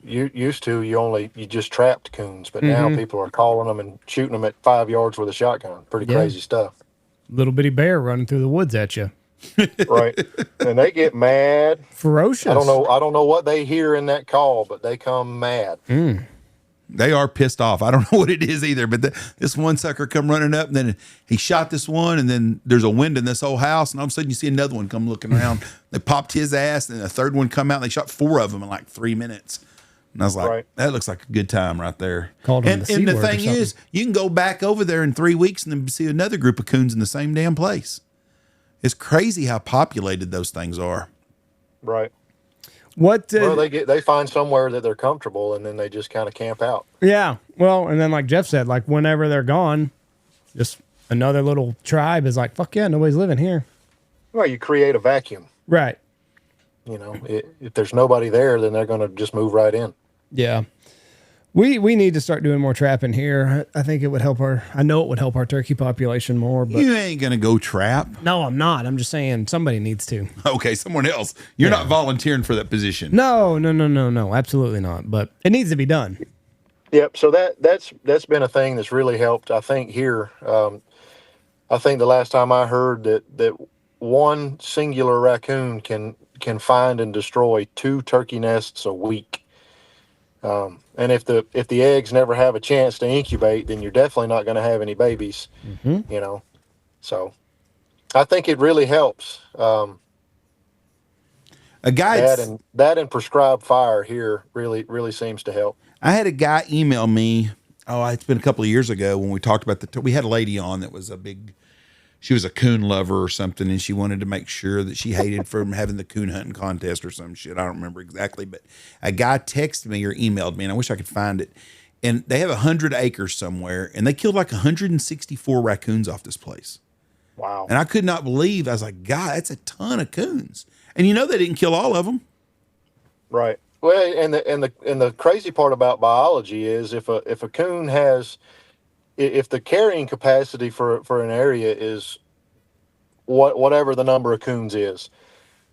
S3: You used to you just trapped coons, but now people are calling them and shooting them at 5 yards with a shotgun. Pretty crazy stuff.
S1: Little bitty bear running through the woods at you.
S3: Right. And they get mad.
S1: Ferocious.
S3: I don't know what they hear in that call, but they come mad.
S2: they are pissed off. I don't know what it is either, but this one sucker come running up, and then he shot this one, and then there's a wind in this whole house, and all of a sudden you see another one come looking around. They popped his ass, and then a third one come out, and they shot 4 of them in like 3 minutes. And I was like,
S3: Right.
S2: that looks like a good time right there.
S1: Called him
S2: And
S1: the
S2: the
S1: C word or
S2: thing is,
S1: something.
S2: you can go back over there in 3 weeks and then see another group of coons in the same damn place. It's crazy how populated those things are.
S3: Right.
S1: What?
S3: Well, they find somewhere that they're comfortable, and then they just kind of camp out.
S1: Yeah. Well, and then like Jeff said, like whenever they're gone, just another little tribe is like, fuck yeah, nobody's living here.
S3: Well, you create a vacuum.
S1: Right.
S3: You know, if there's nobody there, then they're going to just move right in.
S1: Yeah. We need to start doing more trapping here. I think it would help I know it would help our turkey population more, but
S2: You ain't going to go trap.
S1: no, I'm not. I'm just saying somebody needs to.
S2: Okay, someone else. You're not volunteering for that position.
S1: No, absolutely not. But it needs to be done.
S3: Yep. So that's been a thing that's really helped. I think here. I think the last time I heard that one singular raccoon can find and destroy 2 turkey nests a week. And if the eggs never have a chance to incubate, then you're definitely not going to have any babies.
S1: Mm-hmm.
S3: You know, so I think it really helps.
S2: A guy
S3: That and prescribed fire here really seems to help.
S2: I had a guy email me. Oh, it's been a couple of years ago when we talked about we had a lady on that was she was a coon lover or something, and she wanted to make sure that she hated from having the coon hunting contest or some shit. I don't remember exactly, but a guy texted me or emailed me, and I wish I could find it. And they have 100 acres somewhere, and they killed like 164 raccoons off this place.
S3: Wow.
S2: And I could not believe. I was like, God, that's a ton of coons. And they didn't kill all of them.
S3: Right. Well, and the crazy part about biology is if a coon has, if the carrying capacity for an area is whatever the number of coons is,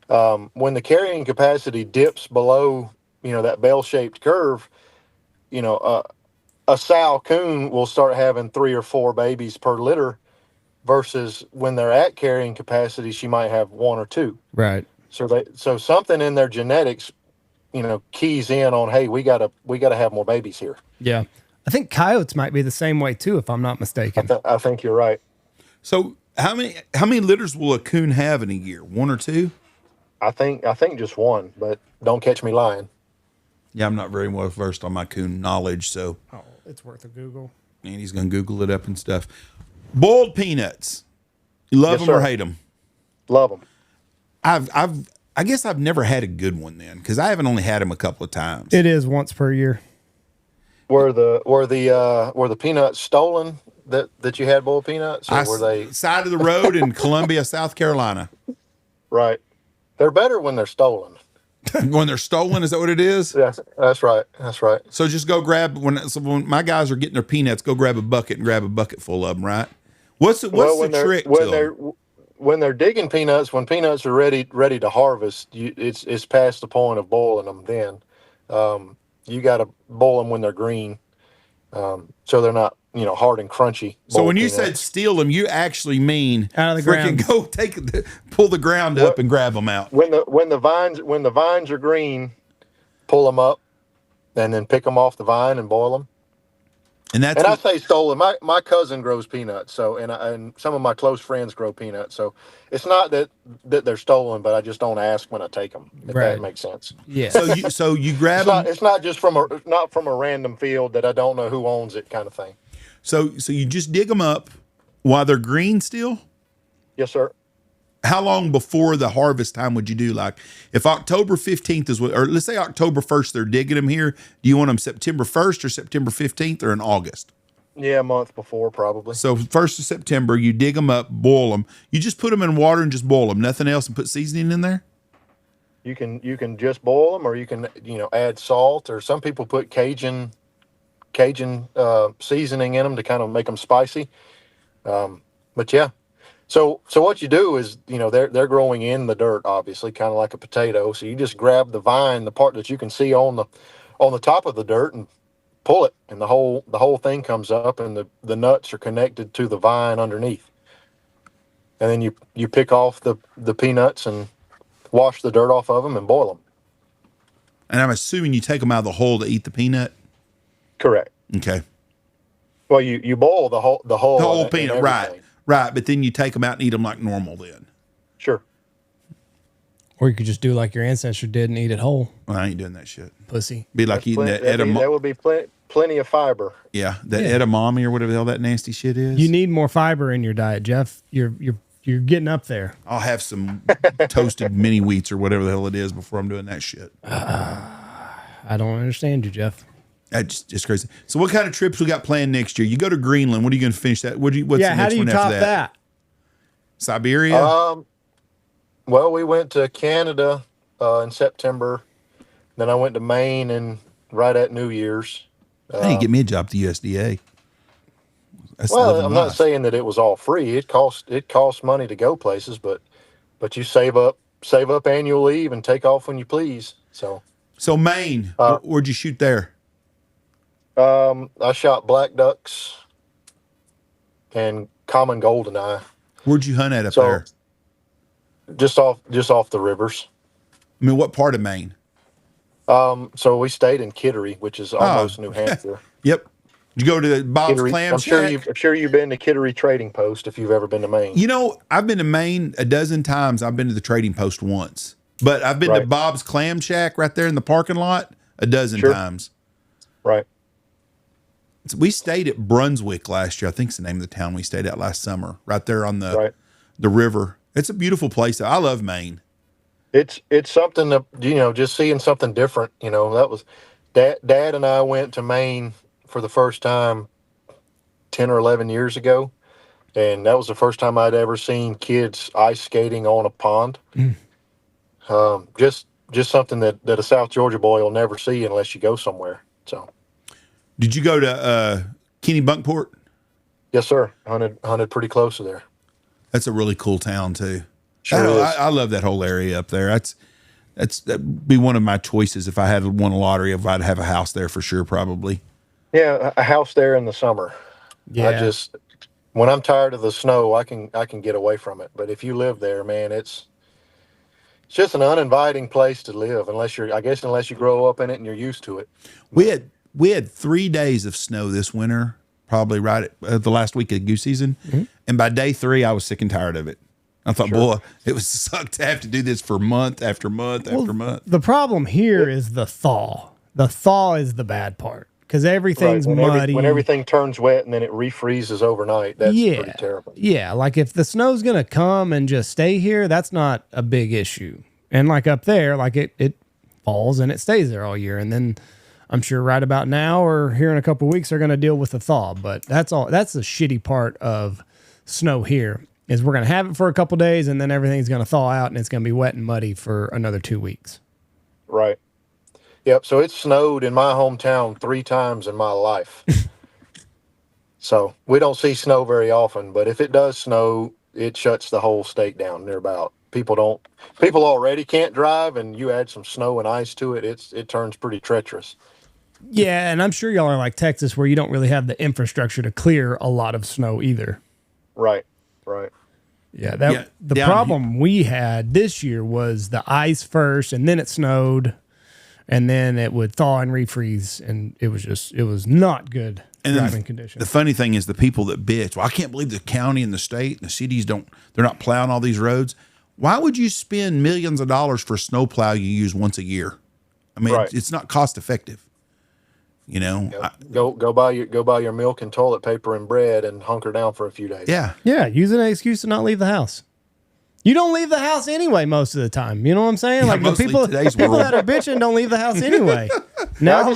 S3: when the carrying capacity dips below, that bell-shaped curve, a sow coon will start having 3 or 4 babies per litter, versus when they're at carrying capacity, she might have 1 or 2.
S1: Right.
S3: So something in their genetics, keys in on, hey, we gotta have more babies here.
S1: Yeah. I think coyotes might be the same way too, if I'm not mistaken.
S3: I think you're right.
S2: So how many litters will a coon have in a year? 1 or 2?
S3: I think just 1, but don't catch me lying.
S2: Yeah, I'm not very well versed on my coon knowledge, so
S1: It's worth a Google.
S2: Andy's gonna Google it up and stuff. Boiled peanuts, you love
S3: Yes,
S2: them or
S3: sir.
S2: hate them?
S3: Love them.
S2: I guess I've never had a good one then, because I haven't only had them a couple of times.
S1: It is once per year.
S3: Were the peanuts stolen that you had boiled peanuts, or were they
S2: side of the road in Columbia, South Carolina?
S3: right? They're better when they're stolen.
S2: When they're stolen, is that what it is?
S3: Yes, that's right. That's right.
S2: So just go grab when my guys are getting their peanuts, go grab a bucket and grab a bucket full of them, right? What's the trick to them?
S3: When they're digging peanuts, when peanuts are ready to harvest, it's past the point of boiling them. Then you got to boil them when they're green, so they're not hard and crunchy.
S2: So when you
S3: peanuts.
S2: said steal them, you actually mean
S1: out of the ground.
S2: Go pull the ground up and grab them out.
S3: When the vines are green, pull them up, and then pick them off the vine and boil them.
S2: And
S3: I say stolen. My cousin grows peanuts, so and some of my close friends grow peanuts. So it's not that they're stolen, but I just don't ask when I take them. If
S1: Right.
S3: that makes sense.
S1: Yeah.
S2: So you grab them.
S3: It's not just from a random field that I don't know who owns it, kind of thing.
S2: So you just dig them up while they're green still?
S3: Yes, sir.
S2: How long before the harvest time would you do? Like if October 15th is or let's say October 1st, they're digging them here. Do you want them September 1st or September 15th or in August?
S3: Yeah, a month before probably.
S2: So 1st of September, you dig them up, boil them. You just put them in water and just boil them. Nothing else, and put seasoning in there?
S3: You can just boil them, or you can add salt, or some people put Cajun seasoning in them to kind of make them spicy. But yeah. So what you do is, they're growing in the dirt, obviously, kind of like a potato. So you just grab the vine, the part that you can see on the top of the dirt, and pull it, and the whole thing comes up, and the nuts are connected to the vine underneath. And then you pick off the peanuts and wash the dirt off of them and boil them.
S2: And I'm assuming you take them out of the hole to eat the peanut?
S3: Correct.
S2: Okay.
S3: Well, you boil the whole
S2: peanut, right. Right, but then you take them out and eat them like normal then.
S3: Sure.
S1: Or you could just do like your ancestor did and eat it whole.
S2: Well, I ain't doing that shit.
S1: Pussy.
S2: Be like eating that edamame.
S3: There would be plenty of fiber.
S2: Yeah, that edamame or whatever the hell that nasty shit is.
S1: You need more fiber in your diet, Jeff. You're You're getting up there.
S2: I'll have some toasted mini wheats or whatever the hell it is before I'm doing that shit.
S1: I don't understand you, Jeff.
S2: That's just crazy. So what kind of trips we got planned next year? You go to Greenland. What are you going to finish that? What's the
S1: How
S2: next
S1: do you
S2: one
S1: top
S2: after
S1: that?
S2: Siberia?
S3: Well, we went to Canada in September. Then I went to Maine and right at New Year's.
S2: I need to get me a job at the USDA. That's
S3: Well,
S2: living
S3: I'm
S2: life.
S3: not saying that it was all free. It costs money to go places, but you save up annual leave and take off when you please. So
S2: Maine, where'd you shoot there?
S3: I shot black ducks and common goldeneye.
S2: Where'd you hunt at up there?
S3: Just off the rivers.
S2: I mean, what part of Maine?
S3: So we stayed in Kittery, which is almost New Hampshire.
S2: Yep. Did you go to Bob's
S3: Kittery,
S2: Clam
S3: I'm sure you've been to Kittery Trading Post if you've ever been to Maine.
S2: You know, I've been to Maine a dozen times. I've been to the Trading Post once, but I've been to Bob's Clam Shack right there in the parking lot a dozen times.
S3: Right.
S2: So we stayed at Brunswick last year. I think it's the name of the town we stayed at last summer, right there on the river. It's a beautiful place. I love Maine.
S3: It's something that, just seeing something different. That was Dad and I went to Maine for the first time 10 or 11 years ago. And that was the first time I'd ever seen kids ice skating on a pond. Just something that a South Georgia boy will never see unless you go somewhere. So,
S2: did you go to Kennebunkport?
S3: Yes, sir. Hunted pretty close to there.
S2: That's a really cool town too.
S3: Sure is.
S2: I love that whole area up there. That'd be one of my choices if I had won a lottery. If I'd have a house there for sure, probably.
S3: Yeah, a house there in the summer.
S1: Yeah.
S3: When I'm tired of the snow, I can get away from it. But if you live there, man, it's just an uninviting place to live unless you grow up in it and you're used to it.
S2: We had 3 days of snow this winter, probably right at the last week of goose season, and by day 3, I was sick and tired of it. I thought, boy, it was sucked to have to do this for month after month after month.
S1: The problem here is the thaw. The thaw is the bad part because everything's muddy.
S3: When everything turns wet and then it refreezes overnight, that's pretty terrible.
S1: Yeah, like if the snow's going to come and just stay here, that's not a big issue. And like up there, like it falls and it stays there all year. And then I'm sure right about now or here in a couple of weeks, they're going to deal with the thaw. But that's the shitty part of snow here. Is we're going to have it for a couple days and then everything's going to thaw out and it's going to be wet and muddy for another 2 weeks.
S3: Right. Yep. So it snowed in my hometown 3 times in my life. So we don't see snow very often, but if it does snow, it shuts the whole state down nearby. People already can't drive, and you add some snow and ice to it, it turns pretty treacherous.
S1: Yeah. And I'm sure y'all are like Texas where you don't really have the infrastructure to clear a lot of snow either.
S3: Right.
S1: Yeah, the problem we had this year was the ice first, and then it snowed, and then it would thaw and refreeze, and it was not good driving conditions.
S2: The funny thing is the people that bitch, well, I can't believe the county and the state and the cities they're not plowing all these roads. Why would you spend millions of dollars for a snow plow you use once a year? I mean, it's not cost effective.
S3: Go buy your milk and toilet paper and bread and hunker down for a few days.
S1: Yeah. Use an excuse to not leave the house. You don't leave the house anyway most of the time. You know what I'm saying?
S2: Yeah,
S1: like the people that are bitching don't leave the house anyway.
S3: Now I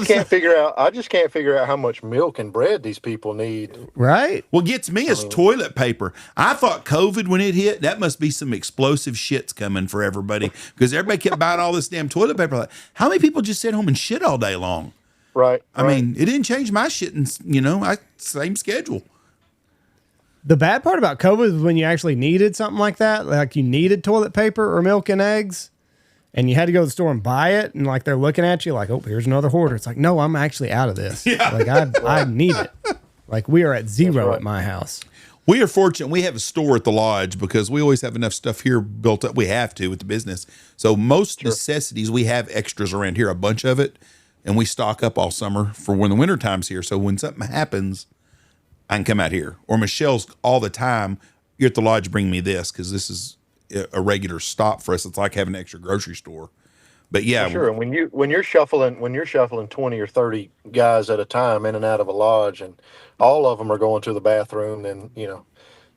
S3: just can't figure out how much milk and bread these people need.
S1: Right?
S2: What gets me is toilet paper. I thought COVID when it hit, that must be some explosive shits coming for everybody because everybody kept buying all this damn toilet paper. Like, how many people just sit home and shit all day long?
S3: Right.
S2: I mean, it didn't change my shit, and same schedule.
S1: The bad part about COVID was when you actually needed something like that, like you needed toilet paper or milk and eggs, and you had to go to the store and buy it, and like they're looking at you like, oh, here's another hoarder. It's like, no, I'm actually out of this.
S2: Yeah.
S1: Like I need it. Like we are at zero at my house.
S2: We are fortunate. We have a store at the lodge because we always have enough stuff here built up. We have to with the business. So most necessities, we have extras around here, a bunch of it. And we stock up all summer for when the winter time's here. So when something happens, I can come out here. Or Michelle's all the time, you're at the lodge, bring me this, because this is a regular stop for us. It's like having an extra grocery store. But yeah.
S3: Sure. And when you're shuffling 20 or 30 guys at a time in and out of a lodge, and all of them are going to the bathroom, then,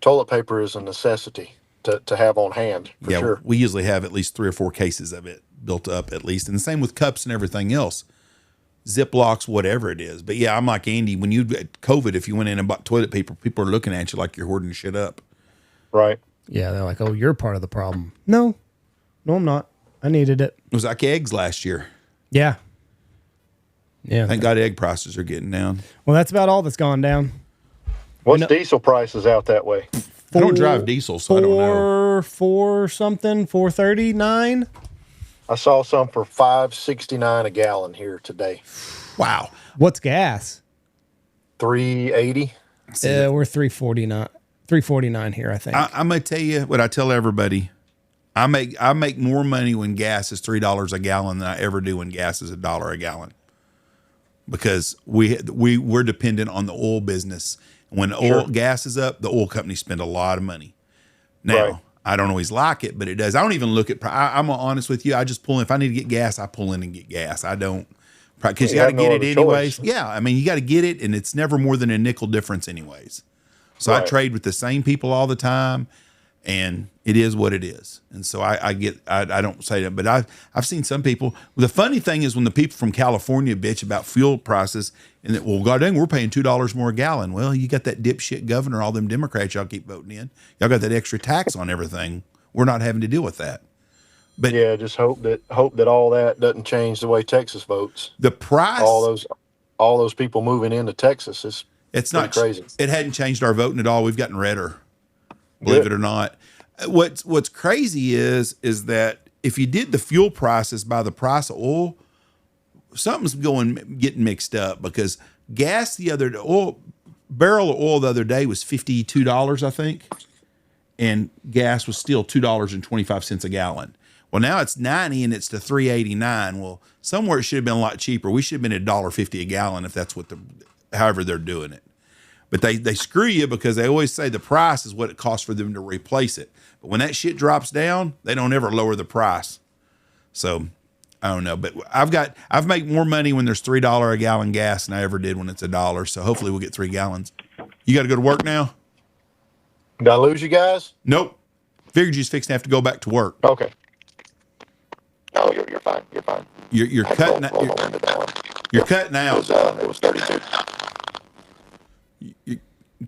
S3: toilet paper is a necessity. to have on hand for sure.
S2: We usually have at least 3 or 4 cases of it built up at least. And the same with cups and everything else. Ziplocs, whatever it is. But yeah, I'm like Andy, when you get COVID, if you went in and bought toilet paper, people are looking at you like you're hoarding shit up.
S3: Right.
S1: Yeah, they're like, oh, you're part of the problem. No, I'm not. I needed it.
S2: It was like eggs last year.
S1: Yeah. Yeah.
S2: Thank God egg prices are getting down.
S1: Well, that's about all that's gone down.
S3: What's diesel prices out that way?
S2: I don't drive diesel, so I don't know.
S1: 439.
S3: I saw some for $5.69 a gallon here today.
S2: Wow.
S1: What's gas?
S3: $3.80.
S1: We're 349 here, I think.
S2: I'm gonna tell you what I tell everybody. I make more money when gas is $3 a gallon than I ever do when gas is $1 a gallon. Because we're dependent on the oil business. When gas is up, the oil companies spend a lot of money. Now, I don't always like it, but it does. I don't even look at. I'm honest with you. I just pull in. If I need to get gas, I pull in and get gas. I don't, because you got to get it anyways. Choice. Yeah, I mean, you got to get it, and it's never more than a nickel difference anyways. So I trade with the same people all the time, and it is what it is. And so I don't say that, but I've seen some people. The funny thing is when the people from California bitch about fuel prices, and that, well, God dang, we're paying $2 more a gallon. Well, you got that dipshit governor, all them Democrats y'all keep voting in. Y'all got that extra tax on everything. We're not having to deal with that. But
S3: yeah, just hope that all that doesn't change the way Texas votes.
S2: The price,
S3: all those people moving into Texas
S2: it's not crazy. It hadn't changed our voting at all. We've gotten redder, believe it or not. What's crazy is that if you did the fuel prices by the price of oil, something's getting mixed up, because gas barrel of oil the other day was $52, I think, and gas was still $2.25 a gallon. Well, now it's 90 and it's to 389. Well, somewhere it should have been a lot cheaper. We should have been $1.50 a gallon if that's however they're doing it. But they screw you because they always say the price is what it costs for them to replace it. But when that shit drops down, they don't ever lower the price. So I don't know. But I've made more money when there's $3 a gallon gas than I ever did when it's $1. So hopefully we'll get 3 gallons. You got to go to work now?
S3: Did I lose you guys?
S2: Nope. Figured you was fixing to have to go back to work.
S3: Okay. No, you're fine. You're fine.
S2: You're cutting out. You're cutting out.
S3: It was 32.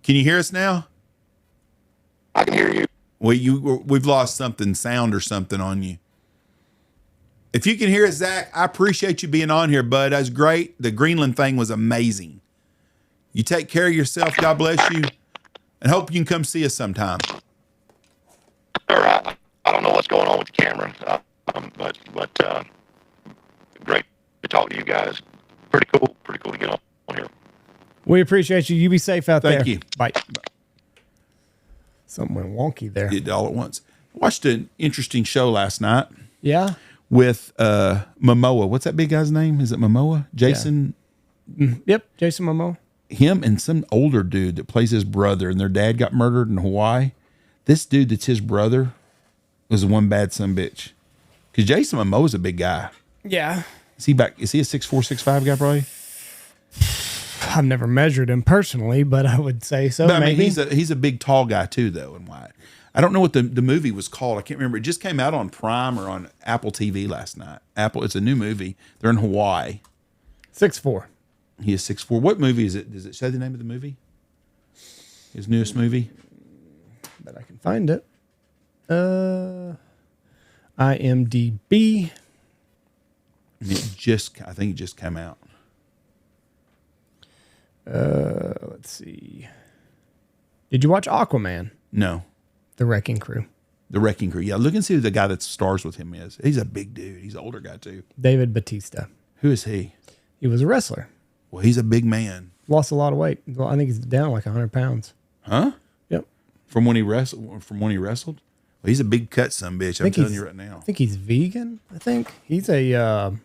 S2: Can you hear us now?
S3: I can hear you.
S2: Well, we've lost sound or something on you. If you can hear us, Zach, I appreciate you being on here, bud. That was great. The Greenland thing was amazing. You take care of yourself. God bless you. And hope you can come see us sometime.
S3: All right. I don't know what's going on with the camera, but great to talk to you guys. Pretty cool to get on here.
S1: We appreciate you. You be safe out there.
S2: Thank you.
S1: Bye. Something went wonky there.
S2: Did all at once. Watched an interesting show last night.
S1: Yeah.
S2: With Momoa. What's that big guy's name? Is it Momoa? Jason?
S1: Yeah. Yep, Jason Momoa.
S2: Him and some older dude that plays his brother, and their dad got murdered in Hawaii. This dude that's his brother was one bad son bitch. Because Jason Momoa's a big guy.
S1: Yeah.
S2: Is he a 6'4", 6'5" guy probably?
S1: I've never measured him personally, but I would say so.
S2: But,
S1: maybe.
S2: I mean, he's a big tall guy too, though, and white. I don't know what the movie was called. I can't remember. It just came out on Prime or on Apple TV last night. It's a new movie. They're in Hawaii.
S1: 6'4".
S2: He is 6'4". What movie is it? Does it say the name of the movie? His newest movie?
S1: But I can find it. IMDb.
S2: I think it just came out.
S1: Let's see. Did you watch Aquaman?
S2: No.
S1: The Wrecking Crew.
S2: The Wrecking Crew. Yeah, look and see who the guy that stars with him is. He's a big dude. He's an older guy too.
S1: David Bautista.
S2: Who is he?
S1: He was a wrestler.
S2: Well, he's a big man.
S1: Lost a lot of weight. Well, I think he's down like 100 pounds.
S2: Huh?
S1: Yep.
S2: From when he wrestled? Well, he's a big cut son bitch. I'm telling you right now.
S1: I think he's vegan. I think he's a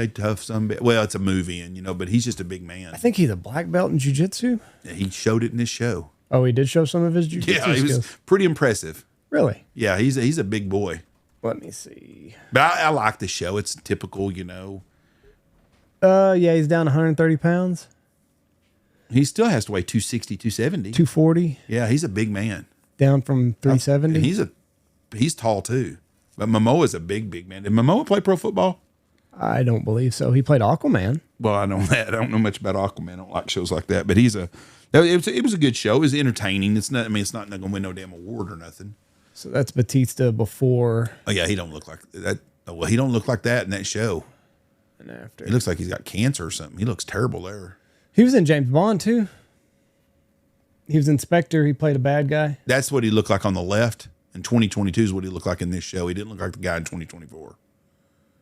S2: tough son bitch. Well, it's a movie, but he's just a big man.
S1: I think he's a black belt in jiu-jitsu.
S2: Yeah, he showed it in this show.
S1: Oh, he did show some of his jiu-jitsu
S2: Yeah, he was pretty impressive.
S1: Really?
S2: Yeah, he's a big boy.
S1: Let me see.
S2: But I like the show. It's typical,
S1: Yeah, he's down 130 pounds.
S2: He still has to weigh 260, 270.
S1: 240.
S2: Yeah, he's a big man.
S1: Down from 370.
S2: And he's he's tall too. But Momoa's a big man. Did Momoa play pro football?
S1: I don't believe so. He played Aquaman.
S2: Well, I know that. I don't know much about Aquaman. I don't like shows like that. But it was a good show. It was entertaining. It's not going to win no damn award or nothing.
S1: So that's Batista before
S2: Oh yeah, he don't look like that. Well, he don't look like that in that show.
S1: and after.
S2: He looks like he's got cancer or something. He looks terrible there.
S1: He was in James Bond too. He was Inspector. He played a bad guy.
S2: That's what he looked like on the left. And 2022 is what he looked like in this show. He didn't look like the guy in 2024.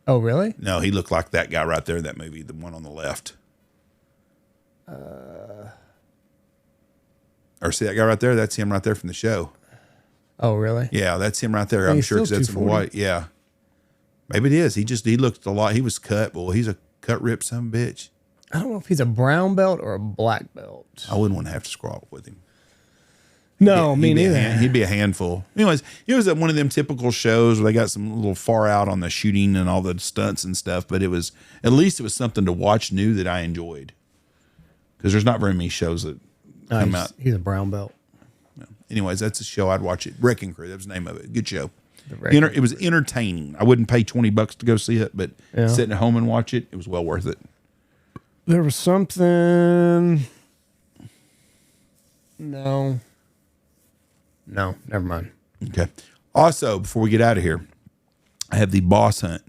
S1: Oh, really?
S2: No, he looked like that guy right there in that movie, the one on the left. Or see that guy right there? That's him right there from the show.
S1: Oh, really?
S2: Yeah, that's him right there. I'm
S1: He's
S2: sure because
S1: still
S2: that's in
S1: 240.
S2: white. Yeah. Maybe it is. He looked a lot. He was cut. Well, he's a cut rip son of a bitch.
S1: I don't know if he's a brown belt or a black belt.
S2: I wouldn't want to have to squabble with him.
S1: No, me neither.
S2: He'd be a handful. Anyways, it was one of them typical shows where they got some little far out on the shooting and all the stunts and stuff, but at least it was something to watch new that I enjoyed. Because there's not very many shows that come out.
S1: He's a brown belt.
S2: Anyways, that's a show I'd watch it. Wrecking Crew, that was the name of it. Good show.
S1: Wrecking
S2: It was entertaining. I wouldn't pay $20 to go see it, but
S1: Yeah.
S2: sitting at home and watch it, it was well worth it.
S1: There was something. No, never mind.
S2: Okay. Also, before we get out of here, I have the Boss Hunt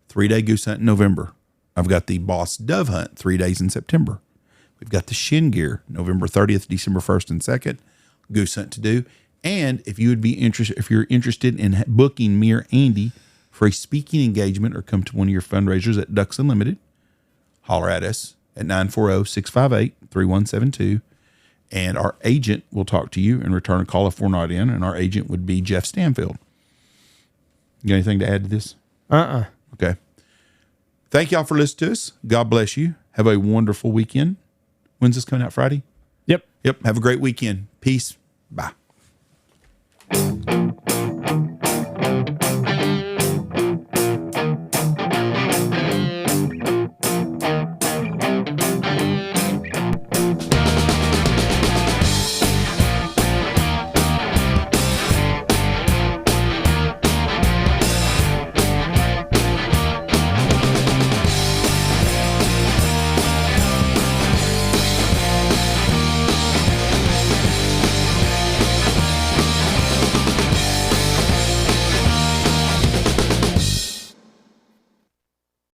S2: 3-day goose hunt in November. I've got the Boss Dove Hunt 3 days in September. We've got the Shin Gear November 30th, December 1st and 2nd goose hunt to do. And if you're interested in booking me or Andy for a speaking engagement or come to one of your fundraisers at Ducks Unlimited, holler at us at 940-658-3172. And our agent will talk to you and return a call if we're not in. And our agent would be Jeff Stanfield. You got anything to add to this? Okay. Thank y'all for listening to us. God bless you. Have a wonderful weekend. When's this coming out? Friday?
S1: Yep.
S2: Yep. Have a great weekend. Peace. Bye.